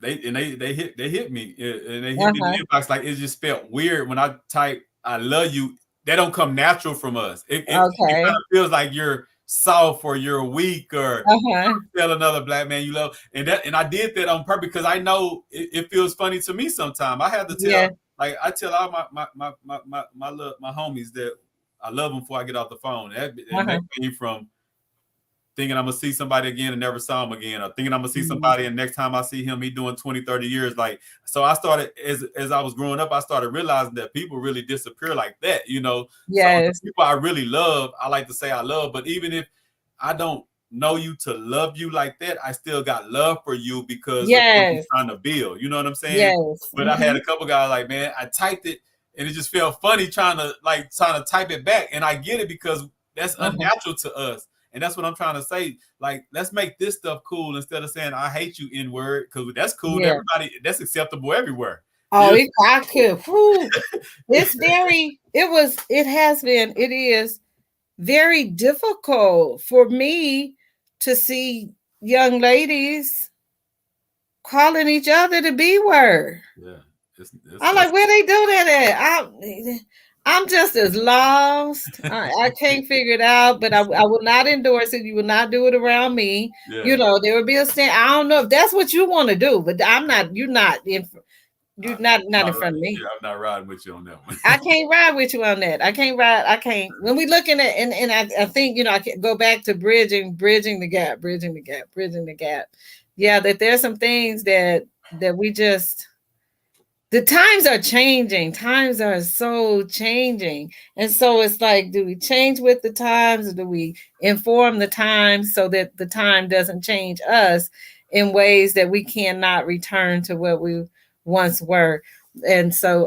They hit me and they hit me in the inbox. Like it just felt weird when I type "I love you." They don't come natural from us. It kind of feels like you're soft or you're weak or tell another black man you love. And I did that on purpose because I know it feels funny to me sometimes. I have to tell I tell all my homies that I love them before I get off the phone. That came from thinking I'm going to see somebody again and never saw him again, or thinking I'm going to see somebody and next time I see him, he doing 20, 30 years. Like, so I started, as I was growing up, I started realizing that people really disappear like that, Yes. So people I really love, I like to say I love, but even if I don't know you to love you like that, I still got love for you because of what you're trying to build. You know what I'm saying? Yes. But I had a couple guys like, man, I typed it and it just felt funny trying to type it back. And I get it because that's unnatural to us. And that's what I'm trying to say. Like, let's make this stuff cool instead of saying I hate you N-word, because that's cool. Everybody, that's acceptable everywhere. Oh, Yeah. I could. Whew. It is very difficult for me to see young ladies calling each other the B word. Yeah. I'm like, where they do that at? I'm just as lost. I can't figure it out, but I will not endorse it. You will not do it around me. Yeah. You know, there will be a stand. I don't know if that's what you want to do, but I'm not. You're not in front of me. Yeah, I'm not riding with you on that one. I can't ride with you on that. I can't ride. I can't. When we looking at and I think I can go back to bridging the gap. Yeah, that there's some things that we just. The times are changing. Times are so changing. And so it's like, do we change with the times or do we inform the times so that the time doesn't change us in ways that we cannot return to what we once were? And so,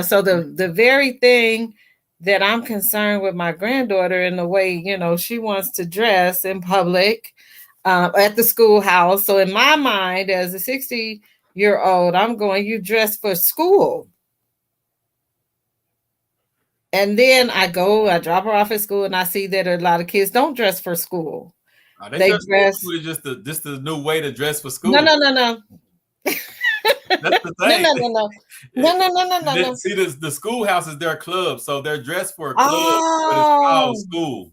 so the very thing that I'm concerned with my granddaughter in the way, she wants to dress in public at the schoolhouse. So in my mind, as a 60-year-old, I'm going, you dress for school. And then I drop her off at school and I see that a lot of kids don't dress for school. They dress for just the new way to dress for school. No. That's the thing. No. See, the schoolhouse is their club, so they're dressed for a club, but it's called school.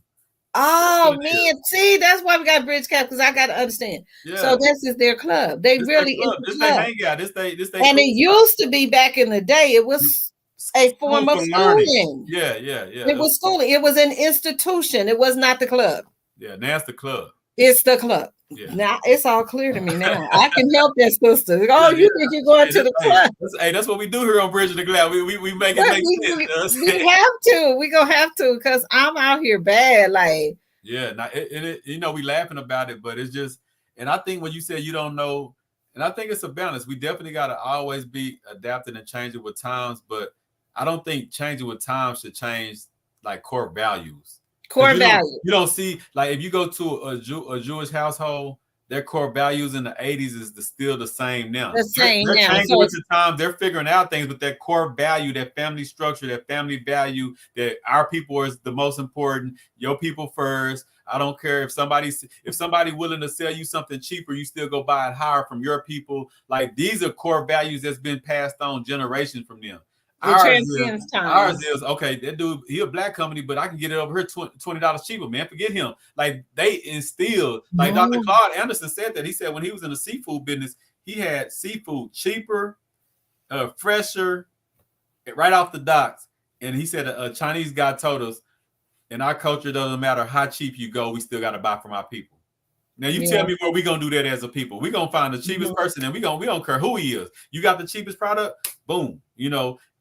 Oh man, see, that's why we got bridge cap, because I got to understand. Yeah. So this is their club. They really is this they hang out. This they and it used to be back in the day. It was a form of schooling. Yeah. It was schooling. It was an institution. It was not the club. Yeah, now it's the club. It's the club. Yeah. Now it's all clear to me now. I can help that sister. Oh, you think you're going to the club? That's what we do here on Bridging the Gap. We make it make sense. We have to. We gonna have to, because I'm out here bad. Like, yeah, now we laughing about it, but it's just, and I think when you say you don't know, and I think it's a balance. We definitely got to always be adapting and changing with times, but I don't think changing with times should change like core values. Core values. You don't see, like, if you go to a Jewish household, their core values in the 80s is still the same now. The same they're now. changing with the time. They're figuring out things, but that core value, that family structure, that family value, that our people is the most important. Your people first. I don't care if somebody willing to sell you something cheaper, you still go buy it higher from your people. Like, these are core values that's been passed on generations from them. Ours is okay. That dude, he a black company, but I can get it over here $20 cheaper, man. Forget him. Like, they instilled, like Dr. Claude Anderson said that. He said when he was in the seafood business, he had seafood cheaper, fresher, right off the docks. And he said a Chinese guy told us, in our culture, doesn't matter how cheap you go, we still got to buy from our people. Now you tell me where we gonna do that as a people. We gonna find the cheapest person, and we don't care who he is. You got the cheapest product, boom.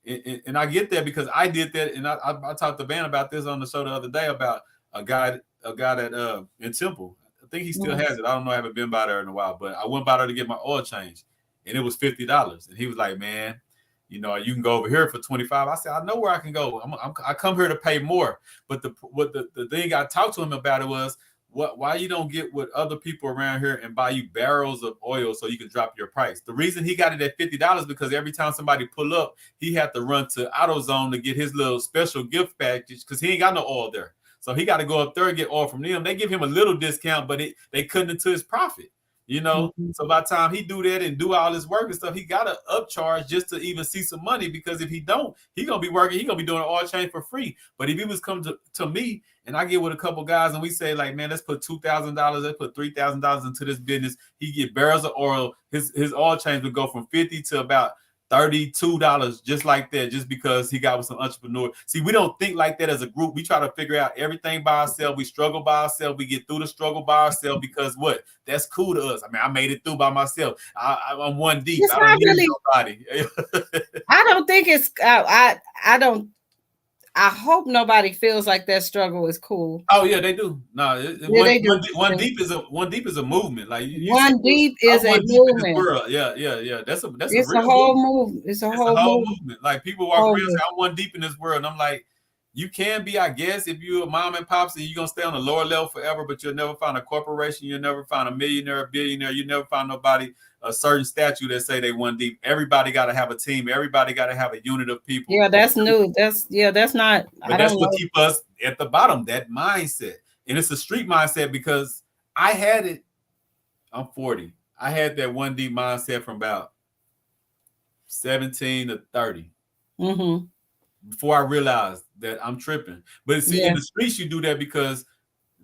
And I get that because I did that, and I talked to Van about this on the show the other day about a guy that in Temple. I think he still has it. I don't know. I haven't been by there in a while, but I went by there to get my oil change, and it was $50. And he was like, "Man, you can go over here for $25." I said, "I know where I can go. I come here to pay more." But the thing I talked to him about it was, why you don't get with other people around here and buy you barrels of oil so you can drop your price? The reason he got it at $50 because every time somebody pull up, he had to run to AutoZone to get his little special gift package because he ain't got no oil there. So he got to go up there and get oil from them. They give him a little discount, but they couldn't into his profit. So by the time he do that and do all this work and stuff, he got to upcharge just to even see some money, because if he don't, he gonna be working, he gonna be doing an oil change for free. But if he was come to me and I get with a couple guys and we say, like, man, let's put $2,000, let's put $3,000 into this business, he get barrels of oil, his oil change would go from 50 to about $32 just like that, just because he got with some entrepreneur. See, we don't think like that as a group. We try to figure out everything by ourselves. We struggle by ourselves. We get through the struggle by ourselves because what? That's cool to us. I mean, I made it through by myself. I'm one deep. It's I don't need really, nobody. I don't think it's I hope nobody feels like that struggle is cool. Oh yeah, they do. No, they do. One deep is a movement. Like one deep is a movement. Yeah. That's a whole movement. It's a whole movement. Like, people walk around and say, I'm one deep in this world, and I'm like, you can be, I guess, if you're a mom and pops and you're gonna stay on the lower level forever, but you'll never find a corporation, you'll never find a millionaire, a billionaire, you never find nobody a certain statue that say they one deep. Everybody got to have a team. Everybody got to have a unit of people. Yeah, that's new. That's not. But that's what keep us at the bottom. That mindset, and it's a street mindset because I had it. I'm 40. I had that one deep mindset from about 17 to 30. Mm-hmm. Before I realized that I'm tripping. But see, in the streets, you do that because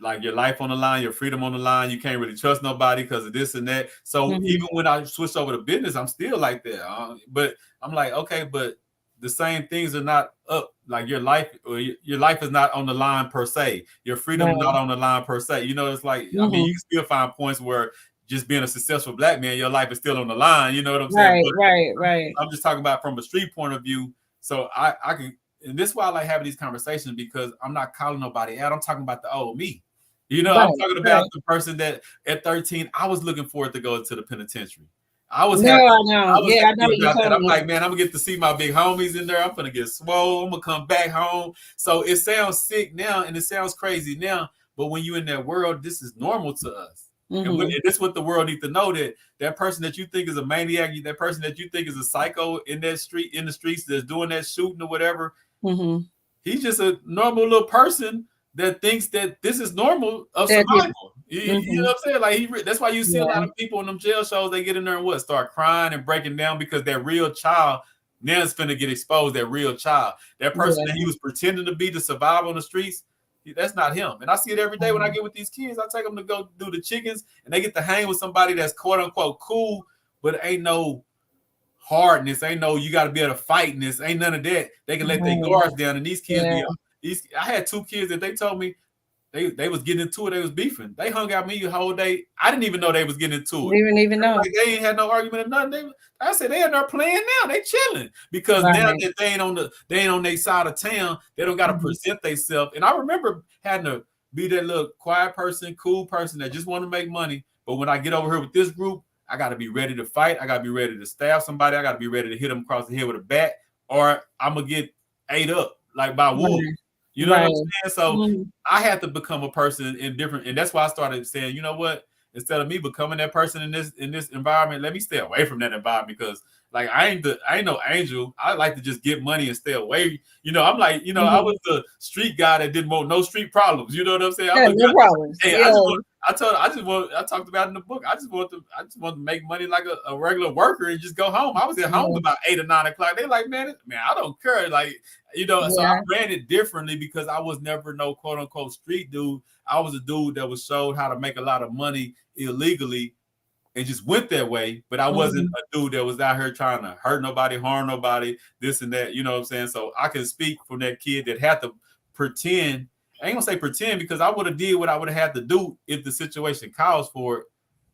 like your life on the line, your freedom on the line, you can't really trust nobody because of this and that. So even when I switched over to business, I'm still like that. But I'm like, okay, but the same things are not up. Like your life is not on the line per se. Your freedom is not on the line per se. You know, it's like, I mean, you can still find points where just being a successful black man, your life is still on the line. You know what I'm saying? Right. I'm just talking about from a street point of view. So I can, and this is why I like having these conversations, because I'm not calling nobody out. I'm talking about the old me. You know, I'm talking about the person that at 13, I was looking forward to go to the penitentiary. I was happy. I know about that. I'm like, man, I'm gonna get to see my big homies in there. I'm gonna get swole. I'm gonna come back home. So it sounds sick now and it sounds crazy now, but when you're in that world, this is normal to us. And this is what the world needs to know, that person that you think is a maniac, that person that you think is a psycho in the streets that's doing that shooting or whatever, he's just a normal little person that thinks that this is normal of survival. You know what I'm saying? Like that's why you see a lot of people in them jail shows, they get in there and start crying and breaking down because that real child now is finna get exposed. That real child, that person that he was pretending to be to survive on the streets, that's not him. And I see it every day when I get with these kids. I take them to go do the chickens and they get to hang with somebody that's quote unquote cool, but ain't no hardness, ain't no you got to be able to fight in this, ain't none of that. They can let their guards down. And these kids, I had 2 kids that they told me they was getting into it, they was beefing. They hung out me the whole day. I didn't even know they was getting into it. You didn't even know. Like they ain't had no argument or nothing. I said they in there playing now. They chilling because now that they ain't on their side of town, they don't got to present themselves. And I remember having to be that little quiet person, cool person that just want to make money. But when I get over here with this group, I got to be ready to fight. I got to be ready to stab somebody. I got to be ready to hit them across the head with a bat, or I'm gonna get ate up like by wolves. You know what I'm saying? So I had to become a person in different, and that's why I started saying, you know what? Instead of me becoming that person in this environment, let me stay away from that environment because like I ain't no angel. I like to just get money and stay away. You know, I'm like, you know, I was the street guy that didn't want no street problems. You know what I'm saying? I talked about it in the book. I just want to make money like a regular worker and just go home. I was at home about 8 or 9 o'clock. They like, man, I don't care. Like, you know, so I ran it differently because I was never no quote unquote street dude. I was a dude that was showed how to make a lot of money illegally and just went that way. But I wasn't a dude that was out here trying to hurt nobody, harm nobody, this and that. You know what I'm saying? So I can speak from that kid that had to pretend. I ain't gonna say pretend because I would have did what I would have had to do if the situation calls for it.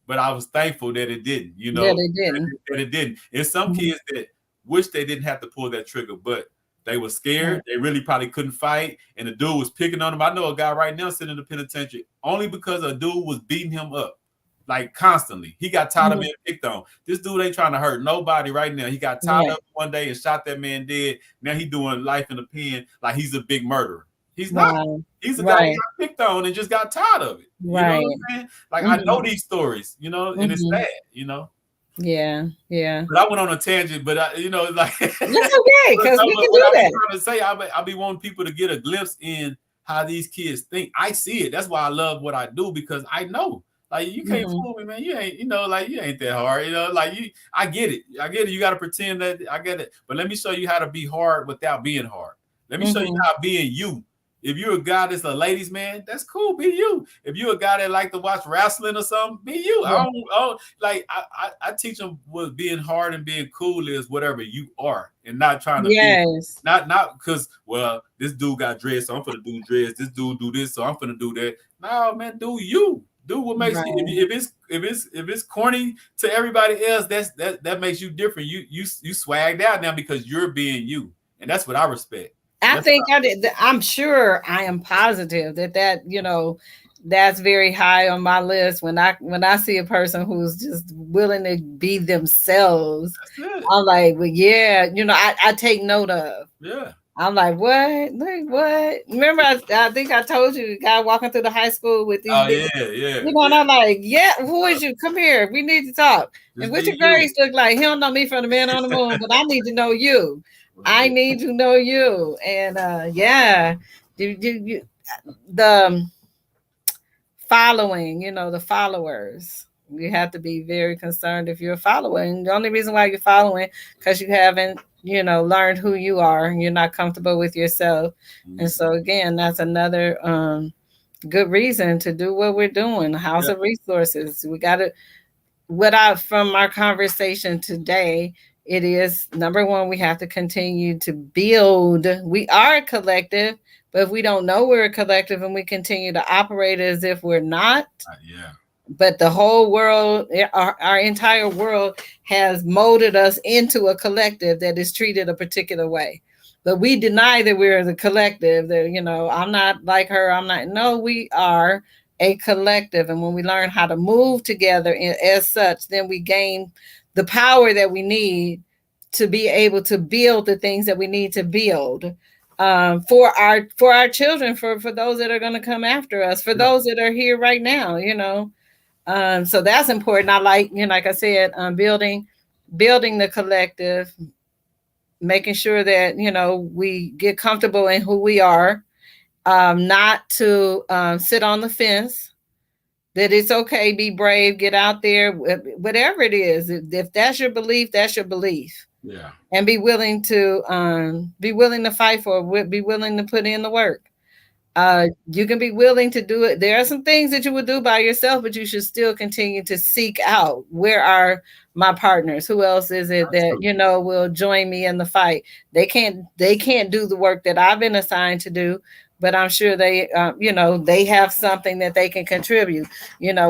But I was thankful that it didn't. You know, that it didn't. And some kids that wish they didn't have to pull that trigger, but they were scared. They really probably couldn't fight. And the dude was picking on them. I know a guy right now sitting in the penitentiary only because a dude was beating him up like constantly. He got tired of being picked on. This dude ain't trying to hurt nobody right now. He got tired of it one day and shot that man dead. Now he doing life in the pen like he's a big murderer. He's not. He's a guy who got picked on and just got tired of it. You know what I'm saying? Like I know these stories, you know, and it's sad, you know. Yeah. But I went on a tangent, but you know, like that's okay because we can do that. I'm trying to say, I be wanting people to get a glimpse in how these kids think. I see it. That's why I love what I do because I know. Like you can't fool me, man. You ain't, you know, like you ain't that hard. You know, like you. I get it. You got to pretend that I get it. But let me show you how to be hard without being hard. Let me show you how being you. If you're a guy that's a ladies' man, that's cool. Be you. If you're a guy that like to watch wrestling or something, be you. I teach them what being hard and being cool is whatever you are, and not trying to be not because this dude got dreads, so I'm gonna do dreads. This dude do this, so I'm gonna do that. No, man, do you. Do what makes you. If it's corny to everybody else, that makes you different. You swagged out now because you're being you, and that's what I respect. I'm sure I am positive that you know that's very high on my list when I see a person who's just willing to be themselves. I'm like, well, yeah, you know, I take note of. Yeah. I'm like, what? Like, what? Remember, I think I told you the guy walking through the high school with these Oh big, yeah. you know, and I'm like, yeah, who is you? Come here. We need to talk. And Just what be your you. grades look like? He don't know me from the man on the moon, but I need to know you. I need to know you. And yeah, you, the following, the followers. You have to be very concerned if you're following. The only reason why you're following because you haven't, learned who you are and you're not comfortable with yourself. And so again, that's another good reason to do what we're doing. House of Resources. We got to what I from our conversation today, it is number one, we have to continue to build. We are a collective, but if we don't know we're a collective and we continue to operate as if we're not, Yeah. but the whole world, our entire world has molded us into a collective that is treated a particular way. But we deny that we're the collective, that, I'm not like her. I'm not. No, we are a collective. And when we learn how to move together as such, then we gain the power that we need to be able to build the things that we need to build for our children, for those that are going to come after us, for those that are here right now, so that's important. I like, like I said, building the collective, making sure that, we get comfortable in who we are, not to sit on the fence, that it's okay, be brave, get out there, whatever it is. If that's your belief, that's your belief. Yeah. And be willing to fight for it, be willing to put in the work. You can be willing to do it. There are some things that you would do by yourself, but you should still continue to seek out, where are my partners? Who else is it that will join me in the fight? They can't do the work that I've been assigned to do, but I'm sure they they have something that they can contribute.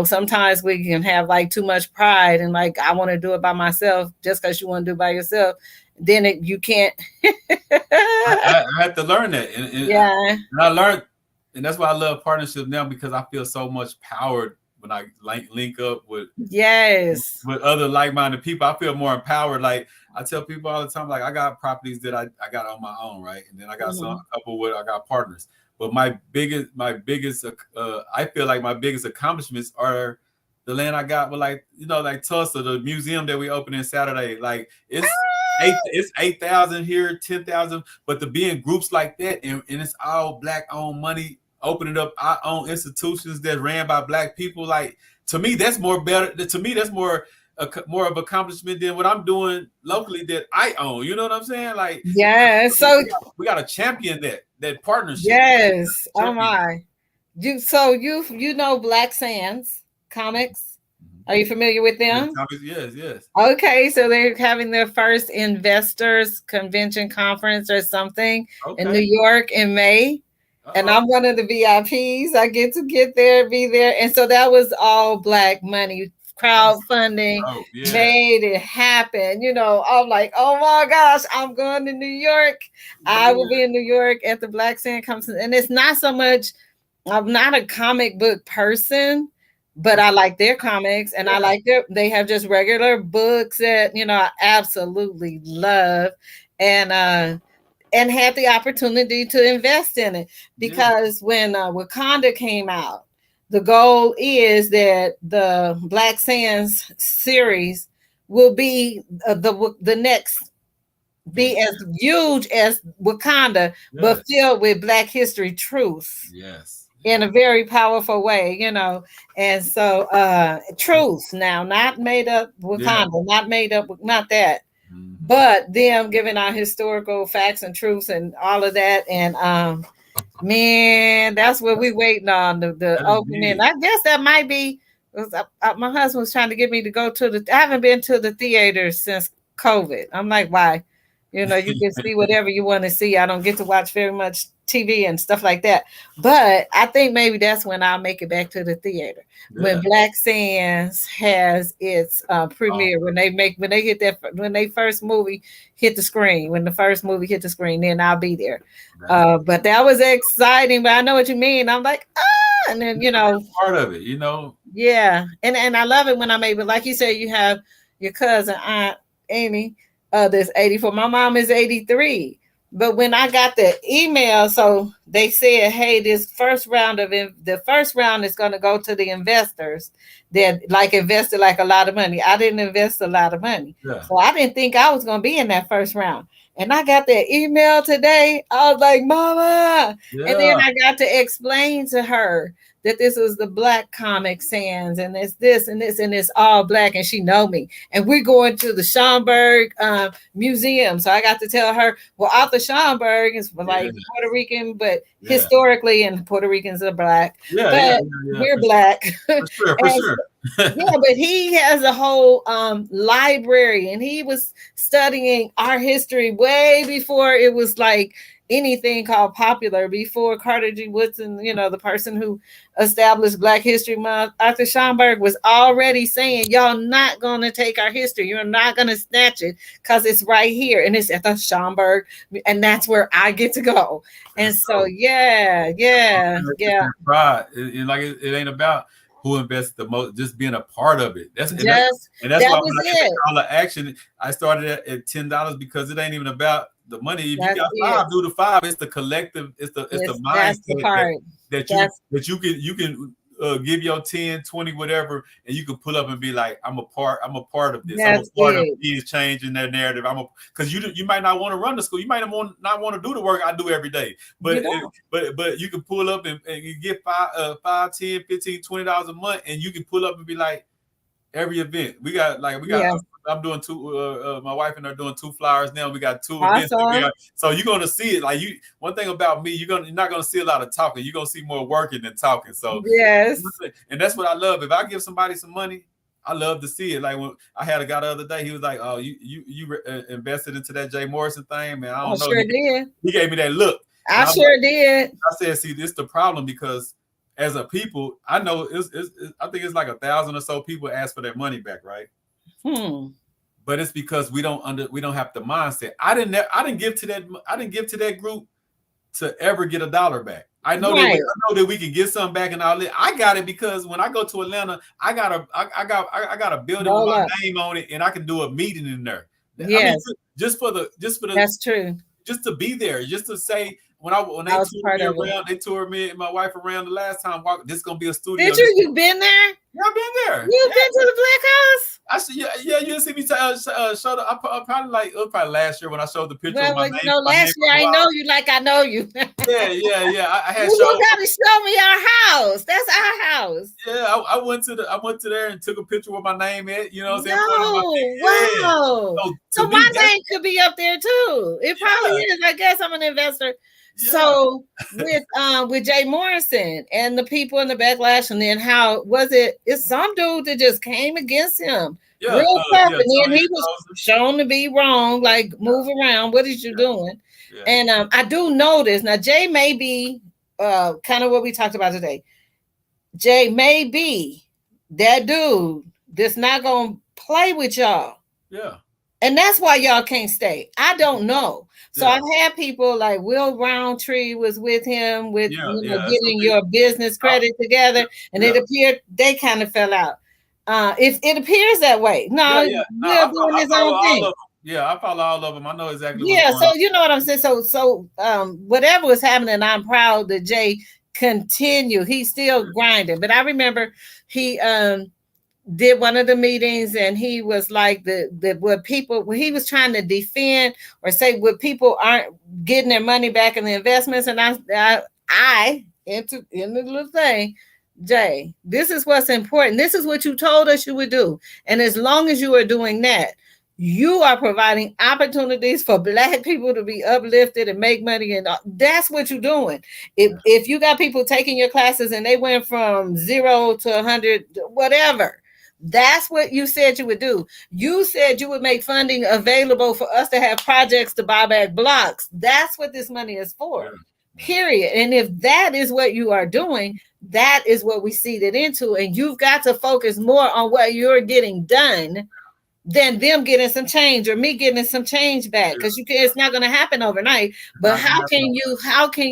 Sometimes we can have like too much pride and like, I want to do it by myself. Just because you want to do it by yourself, then you can't. I had to learn that, and Yeah. I learned. And that's why I love partnerships now, because I feel so much powered when I link up with other like-minded people. I feel more empowered. Like I tell people all the time, like I got properties that I got on my own, right? And then I got a couple where I got partners. But my biggest I feel like my biggest accomplishments are the land I got with like Tulsa, the museum that we opened in Saturday. Like it's 8,000 here, 10,000, but to be in groups like that and it's all Black owned money, opening up our own institutions that ran by Black people. Like to me, that's more of accomplishment than what I'm doing locally that I own. You know what I'm saying? Like, So we got to champion that partnership. Yes. Oh my. You know Black Sands Comics? Are you familiar with them? Yes. Okay, so they're having their first investors convention conference or something in New York in May. And I'm one of the VIPs. I get to get there, be there. And so that was all Black money, crowdfunding, made it happen. I'm like, oh my gosh, I'm going to New York. I will be in New York at the Black Sand Conference. And it's not so much, I'm not a comic book person, but I like their comics and I like they have just regular books that, I absolutely love. And had the opportunity to invest in it, because when Wakanda came out, the goal is that the Black Sands series will be the next, be as huge as Wakanda, but filled with Black history truth. Yes. In a very powerful way, and so truth now, not made up Wakanda, not made up, not that. But them giving out historical facts and truths and all of that. And man, that's what we waiting on, the opening. I guess that might be, my husband was trying to get me to go to I haven't been to the theater since COVID. I'm like, why? You can see whatever you want to see. I don't get to watch very much TV and stuff like that. But I think maybe that's when I'll make it back to the theater. When Black Sands has its premiere, when they first movie hit the screen, when the first movie hit the screen, then I'll be there. But that was exciting. But I know what you mean. I'm like, and then part of it, Yeah, and I love it when I'm able, like you said, you have your cousin Aunt Amy, that's 84. My mom is 83. But when I got the email, so they said, "Hey, this first round of the first round is going to go to the investors that like invested like a lot of money." I didn't invest a lot of money, Yeah. so I didn't think I was going to be in that first round. And I got that email today. I was like, "Mama!" And then Yeah. I got to explain to her that this was the Black Comic Sans, and it's this and this, and it's all black, and she know me. And we're going to the Schomburg museum, so I got to tell her, well, Arthur Schomburg is like Puerto Rican, but historically, and Puerto Ricans are black, but we're black. For sure. Yeah, but he has a whole library, and he was studying art history way before it was like anything called popular, before Carter G. Woodson, you know, the person who established Black History Month. Arthur Schomburg was already saying, y'all not going to take our history. You're not going to snatch it because it's right here. And it's at the Schomburg. And that's where I get to go. And so, yeah. Pride. It ain't about who invests the most, just being a part of it. That's why when I get all the action, I started at $10 because it ain't even about the money. If you got five, do the five. It's the collective. It's the mindset that you can give your 10, 20, whatever, and you can pull up and be like, I'm a part of this. I'm a part of these changing their narrative. Because you might not want to run the school. You might not want to do the work I do every day. But but you can pull up and you get $5, $10, $15, $20 a month, and you can pull up and be like, every event. We got I'm doing two. My wife and I are doing 2 flyers now. We got 2 events. So you're gonna see it. Like one thing about me, you're not gonna see a lot of talking. You're gonna see more working than talking. So and that's what I love. If I give somebody some money, I love to see it. Like when I had a guy the other day, he was like, "Oh, you invested into that Jay Morrison thing, man." I don't know. Sure did. He gave me that look. I sure did. I said, "See, this is the problem because." As a people, I know I think it's like 1,000 or so people ask for their money back, right? But it's because we don't have the mindset. I didn't give to that group to ever get $1 back. I know that we can get something back, and I got it because when I go to Atlanta, I got a building with my name on it, and I can do a meeting in there. Yes. I mean, just for the that's true. Just to be there, just to say. When they toured me and my wife around the last time. This is gonna be a studio. Did you? You been there? Yeah, I've been there. You've been to the Black House? I see. Yeah. You see me show the. I probably last year when I showed the picture of my name. No, last year I know you like I know you. Yeah. I had. You gotta show me our house. That's our house. Yeah, I went to there and took a picture with my name in. You know what I'm saying? Wow. So my name could be up there too. It probably is. I guess I'm an investor. Yeah. So with Jay Morrison and the people in the backlash, and then how was it? It's some dude that just came against him real tough, and then he was shown to be wrong. Like, move around. What is you doing? Yeah. And I do notice now Jay may be kind of what we talked about today. Jay may be that dude that's not gonna play with y'all. Yeah. And that's why y'all can't stay. I don't know. So I've had people like Will Roundtree was with him with getting your business credit together, and it appeared they kind of fell out. If it appears that way, Will doing his own thing. I follow all of them. I know exactly. So you know what I'm saying. So whatever was happening, I'm proud that Jay continued. He's still grinding. But I remember he did one of the meetings, and he was like when he was trying to defend or say what people aren't getting their money back in the investments, and I into the little thing, Jay, this is what's important. This is what you told us you would do, and as long as you are doing that, you are providing opportunities for Black people to be uplifted and make money, and that's what you're doing. If you got people taking your classes and they went from 0 to 100, whatever. That's what you said you would do. You said you would make funding available for us to have projects to buy back blocks. That's what this money is for, period. And if that is what you are doing, that is what we seeded into. And you've got to focus more on what you're getting done than them getting some change or me getting some change back. Because it's not going to happen overnight. But how can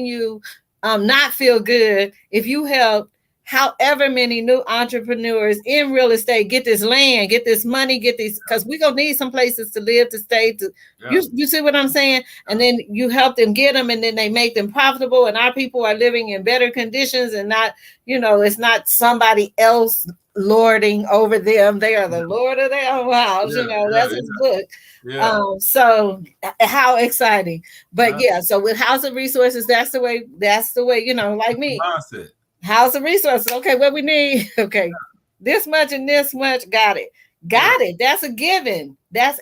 you not feel good if you help however many new entrepreneurs in real estate get this land, get this money, get these, because we're gonna need some places to live, to stay, to you see what I'm saying? And then you help them get them, and then they make them profitable, and our people are living in better conditions, and not, it's not somebody else lording over them. They are the Lord of their own house. That's his book. So how exciting. But so with House of Resources, that's the way, like me. House of Resources. Okay, what we need. Okay, this much and this much. Got it. That's a given. That's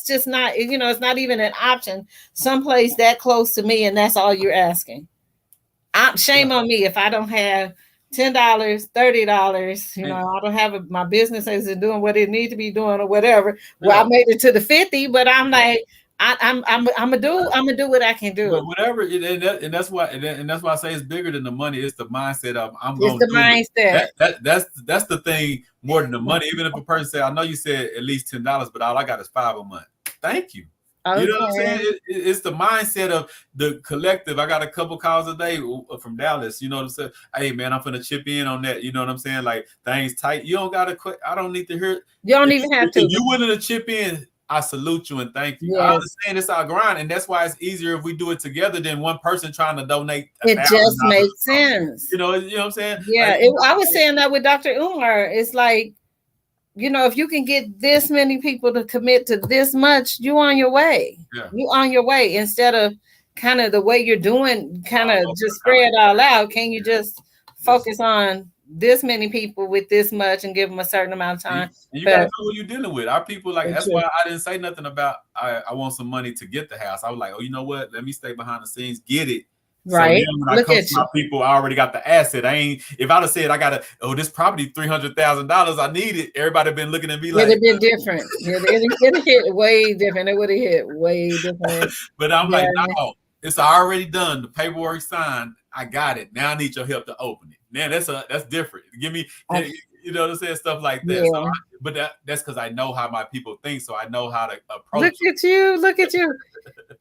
just not, it's not even an option someplace that close to me, and that's all you're asking. Shame on me if I don't have $10, $30. I don't have my business isn't doing what it needs to be doing or whatever. Well, I made it to the 50, but I'm like, I'm gonna do what I can do. But whatever, and that's why I say it's bigger than the money. It's the mindset of I'm going to do mindset. That's the thing more than the money. Even if a person say, I know you said at least $10, but all I got is $5 a month. Thank you. Okay. You know what I'm saying? It's the mindset of the collective. I got a couple calls a day from Dallas. You know what I'm saying? Hey man, I'm finna chip in on that. You know what I'm saying? Like things tight. You don't gotta quit. I don't need to hear it. You don't even have to. If you willing to chip in, I salute you and thank you. Yes. I understand it's our grind, and that's why it's easier if we do it together than one person trying to donate. It just makes sense. You know what I'm saying? Yeah, I was saying that with Dr. Umar. It's like, if you can get this many people to commit to this much, you on your way. Yeah. You on your way, instead of kind of the way you're doing, kind of just spread all out. Can you just focus on this many people with this much and give them a certain amount of time? You gotta know who you're dealing with. Our people, like, that's why I didn't say nothing about I want some money to get the house. I was like, oh, you know what? Let me stay behind the scenes, get it. Right. So when I come to my people, I already got the asset. If I'd have said I got this property $300,000, I need it. Everybody been looking at me like, it'd have been different. It hit way different. It would have hit way different. But I'm like, no, it's already done. The paperwork signed. I got it. Now I need your help to open it. Man, that's different. Give me, you know what I'm saying, stuff like that. Yeah. So but that's because I know how my people think, so I know how to approach. Look at you.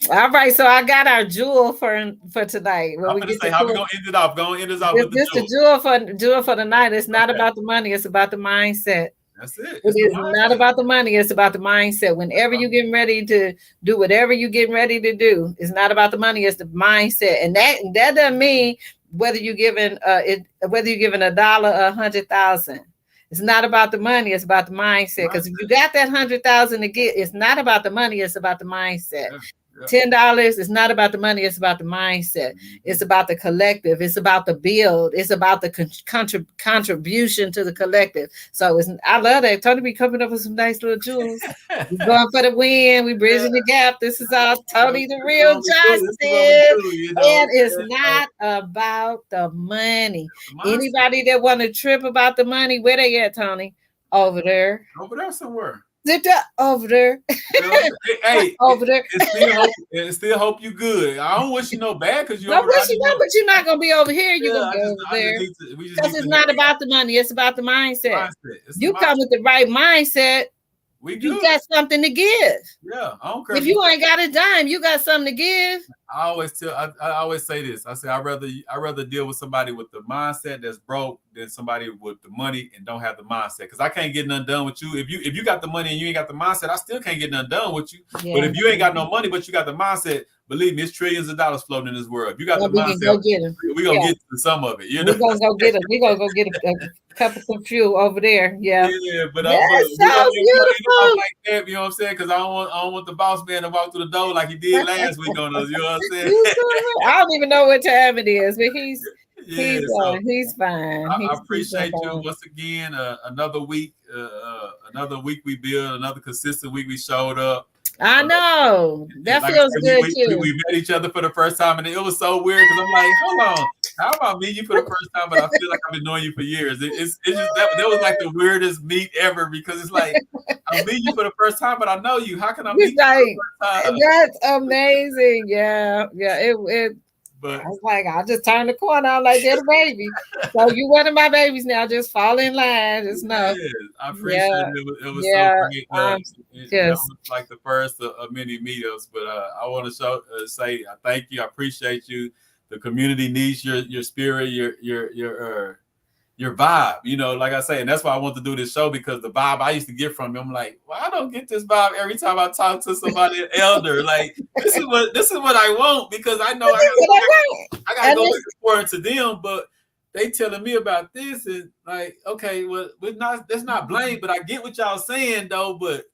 All right, so I got our jewel for tonight. I'm gonna say how we gonna end it off. Gonna end us off with the jewel for the night. It's not about the money. It's about the mindset. That's it. It is not about the money. It's about the mindset. Whenever you're getting ready to do whatever you're getting ready to do, it's not about the money. It's the mindset, and that doesn't mean whether you're giving $1, 100,000. It's not about the money. It's about the mindset. Because if you got that 100,000 to get, it's not about the money. It's about the mindset. $10 is not about the money. It's about the mindset. It's about the collective. It's about the build. It's about the contribution to the collective. So I love that. Tony be coming up with some nice little jewels. We're going for the win. We bridging the gap. This is all Tony the Real Justice. And it's not about the money. Anybody that want to trip about the money, where they at, Tony? Over there. Over there somewhere. Over there. Hey, over there. Still hope you good. I don't wish you no bad because you. I wish you no, but you're not gonna be over here. You're gonna be over there because it's not about the money. It's about the mindset. You come with the right mindset. You got something to give. Yeah, I don't care. If you ain't got a dime, you got something to give. I always say this. I say I'd rather deal with somebody with the mindset that's broke than somebody with the money and don't have the mindset. Because I can't get nothing done with you. If you got the money and you ain't got the mindset, I still can't get nothing done with you. Yeah. But if you ain't got no money but you got the mindset, believe me, it's trillions of dollars floating in this world. If you got the mindset, we're gonna get to some of it. You know? We're gonna go get them. We're gonna go get a couple of few over there. Yeah. Yeah, but that's so beautiful. Like that, you know what I'm saying? Because I don't want the boss man to walk through the door like he did last week on us. You know what I'm saying? I don't even know what time it is, but he's fine. I appreciate you once again. Another week we build, another consistent week we showed up. I know that feels good too. We met each other for the first time, and it was so weird because I'm like, hold on, how about meeting you for the first time? But I feel like I've been knowing you for years. It's just that was like the weirdest meet ever because it's like I'm meeting you for the first time, but I know you. How can I meet you for the first time? That's amazing. Yeah. But I was like, I just turned the corner. I'm like, they're the baby. So you one of my babies now. Just fall in line. Just know. Yeah, I appreciate it. It was so great. That was like the first of many meetups. But I want to say I thank you. I appreciate you. the community needs your spirit, your vibe, you know, like I say, and that's why I want to do this show, because the vibe I used to get from him, I'm like, well, I don't get this vibe every time I talk to somebody elder. Like, this is what I want, because I know I gotta go looking forward to them, but they telling me about this, and like, okay, well, that's not blame, but I get what y'all saying though, but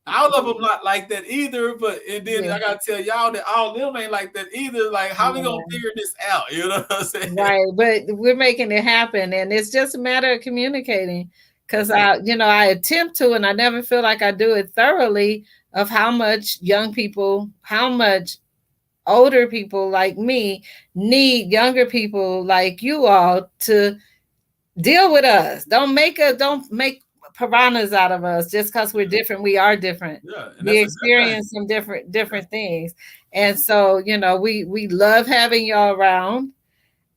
all of them not like that either. But and then I gotta tell y'all that all of them ain't like that either. Like, how we gonna figure this out? You know what I'm saying? Right, but we're making it happen, and it's just a matter of communicating. Because I attempt to, and I never feel like I do it thoroughly. Of how much young people, how much older people like me need younger people like you all to deal with us. Don't make piranhas out of us just because we're different. We are different. Yeah, we experience some different things. And so, we love having y'all around,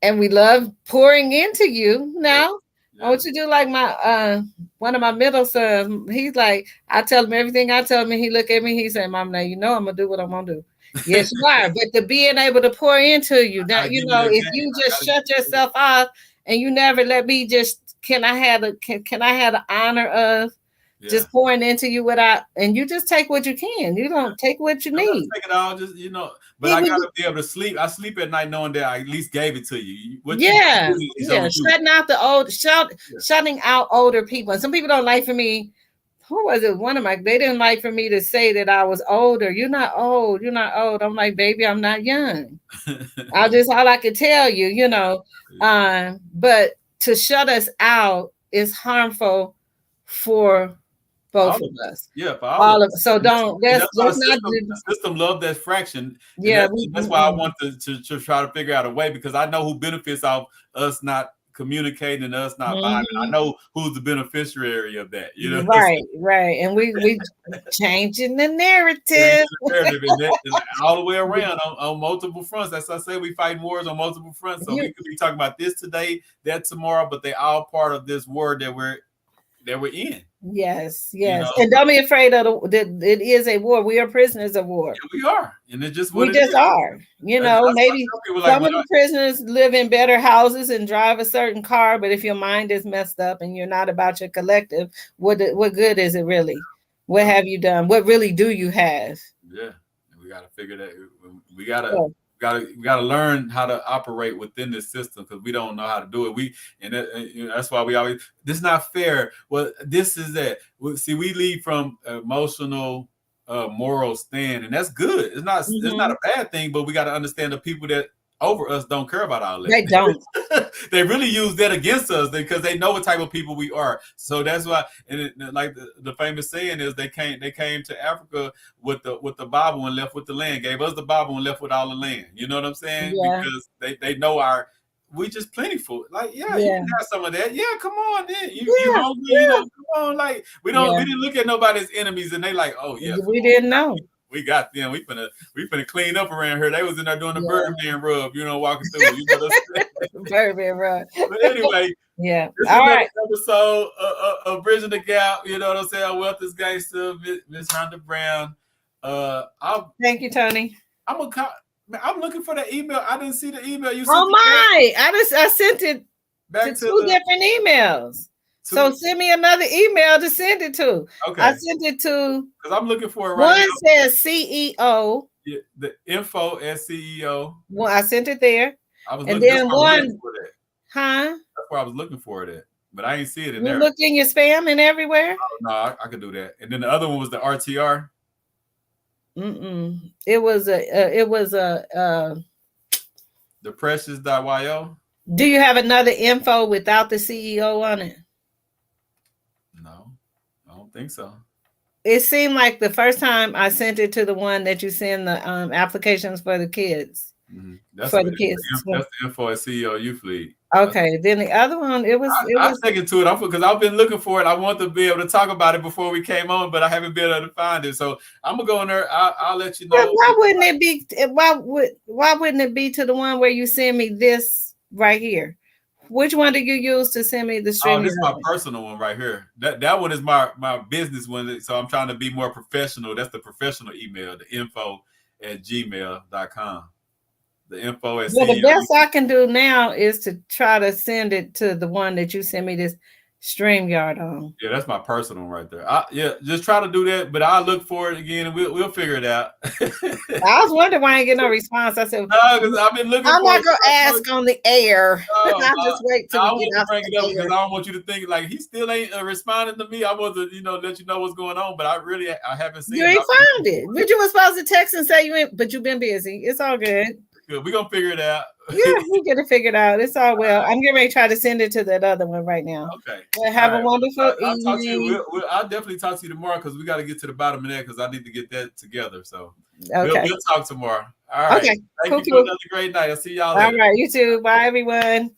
and we love pouring into you. Now, I want you to do like my one of my middle sons. He's like, I tell him everything I tell him, and he look at me, he say, Mom, now I'm gonna do what I'm gonna do. Yes, you are. But to being able to pour into you, now, if you just shut yourself off and you never let me just, can I have the honor of just pouring into you and you just take what you can. You don't take what you need. Take it all, just but I gotta be able to sleep. I sleep at night knowing that I at least gave it to you. Shutting out shutting out older people. And some people don't like for me. Who was it? They didn't like for me to say that I was older. You're not old. You're not old. I'm like, baby, I'm not young. All I could tell you, but to shut us out is harmful for both of us. Yeah, for all of us. So don't. Let's not. The system love that fraction. Yeah, that's why I want to try to figure out a way, because I know who benefits off us not communicating and us not vibing. I know who's the beneficiary of that. Right, and we changing the narrative, all the way around on multiple fronts. As I say, we fight wars on multiple fronts. So we could be talking about this today, that tomorrow, but they all part of this war that we're in. Yes. And don't be afraid of that. It is a war. We are prisoners of war. Yeah, we are, and it's just we just are. Maybe some of the prisoners live in better houses and drive a certain car, but if your mind is messed up and you're not about your collective, what good is it really? What have you done? What really do you have? Yeah, we got to figure that. We got to learn how to operate within this system, because we don't know how to do it. That's why we always, this is not fair. Well, this is that. See, we lead from emotional, moral stand, and that's good. It's not a bad thing, but we got to understand the people that over us don't care about all that. They don't. They really use that against us because they know what type of people we are. So that's why, and like the famous saying is, they came to Africa with the Bible and left with the land. Gave us the Bible and left with all the land. You know what I'm saying? Yeah. Because they know we just plentiful. Like, you can have some of that. Yeah, come on, then. You hungry? Come on. Like, we didn't look at nobody's enemies and they like, oh yeah, we didn't know. We got them. We finna clean up around here. They was in there doing the Birdman rub, walking through. You know what I'm saying? Birdman rub. But anyway, this all right. Episode of Bridging the Gap. You know what I'm saying? Our Wealth is Gangster, Miss Rhonda Brown. Thank you, Tony. I'm looking for the email. I didn't see the email you sent. Oh my! I sent it back to two different emails. So send me another email to send it to. Okay. I sent it to, because I'm looking for it right now. One says CEO. Yeah, the info as CEO. Well, I sent it there. I was and then one, That's where I was looking for it at, but I ain't see it in there. You look in your spam and everywhere. Oh, no, I could do that. And then the other one was the RTR. It was a the precious.yo. Do you have another info without the CEO on it? No, I don't think so. It seemed like the first time I sent it to the one that you send the applications for the kids. Mm-hmm. That's the info at CEO Youth League. Okay, then the other one, it was. I was taking to it because I've been looking for it. I want to be able to talk about it before we came on, but I haven't been able to find it. So I'm gonna go in there. I'll let you know. Well, why wouldn't it be? Why wouldn't it be to the one where you send me this right here? Which one do you use to send me the stream? Oh, this is my personal one right here. That one is my business one. So I'm trying to be more professional. That's the professional email, the info@gmail.com. the info at Well, the CM. best I can do now is to try to send it to the one that you sent me this StreamYard on. Yeah, that's my personal one right there. Just try to do that, but I'll look for it again and we'll figure it out. I was wondering why I didn't get no response. I said, no, because I've been looking I'm for not it. gonna ask on the air. I'll just wait till I we want get to off bring it up the because air. I don't want you to think like he still ain't responding to me. I want to, let you know what's going on, but I haven't seen You ain't found it. But you were supposed to text and say you ain't, but you've been busy. It's all good. We're gonna figure it out. Yeah, we get it figured out. It's all well. I'm getting ready to try to send it to that other one right now. Okay. Well, have a wonderful I'll talk to evening. you. I'll definitely talk to you tomorrow because we got to get to the bottom of that because I need to get that together. So okay, we'll talk tomorrow. All right. Okay. Thank you for another great night. I'll see y'all later. All right, you too. Bye, everyone.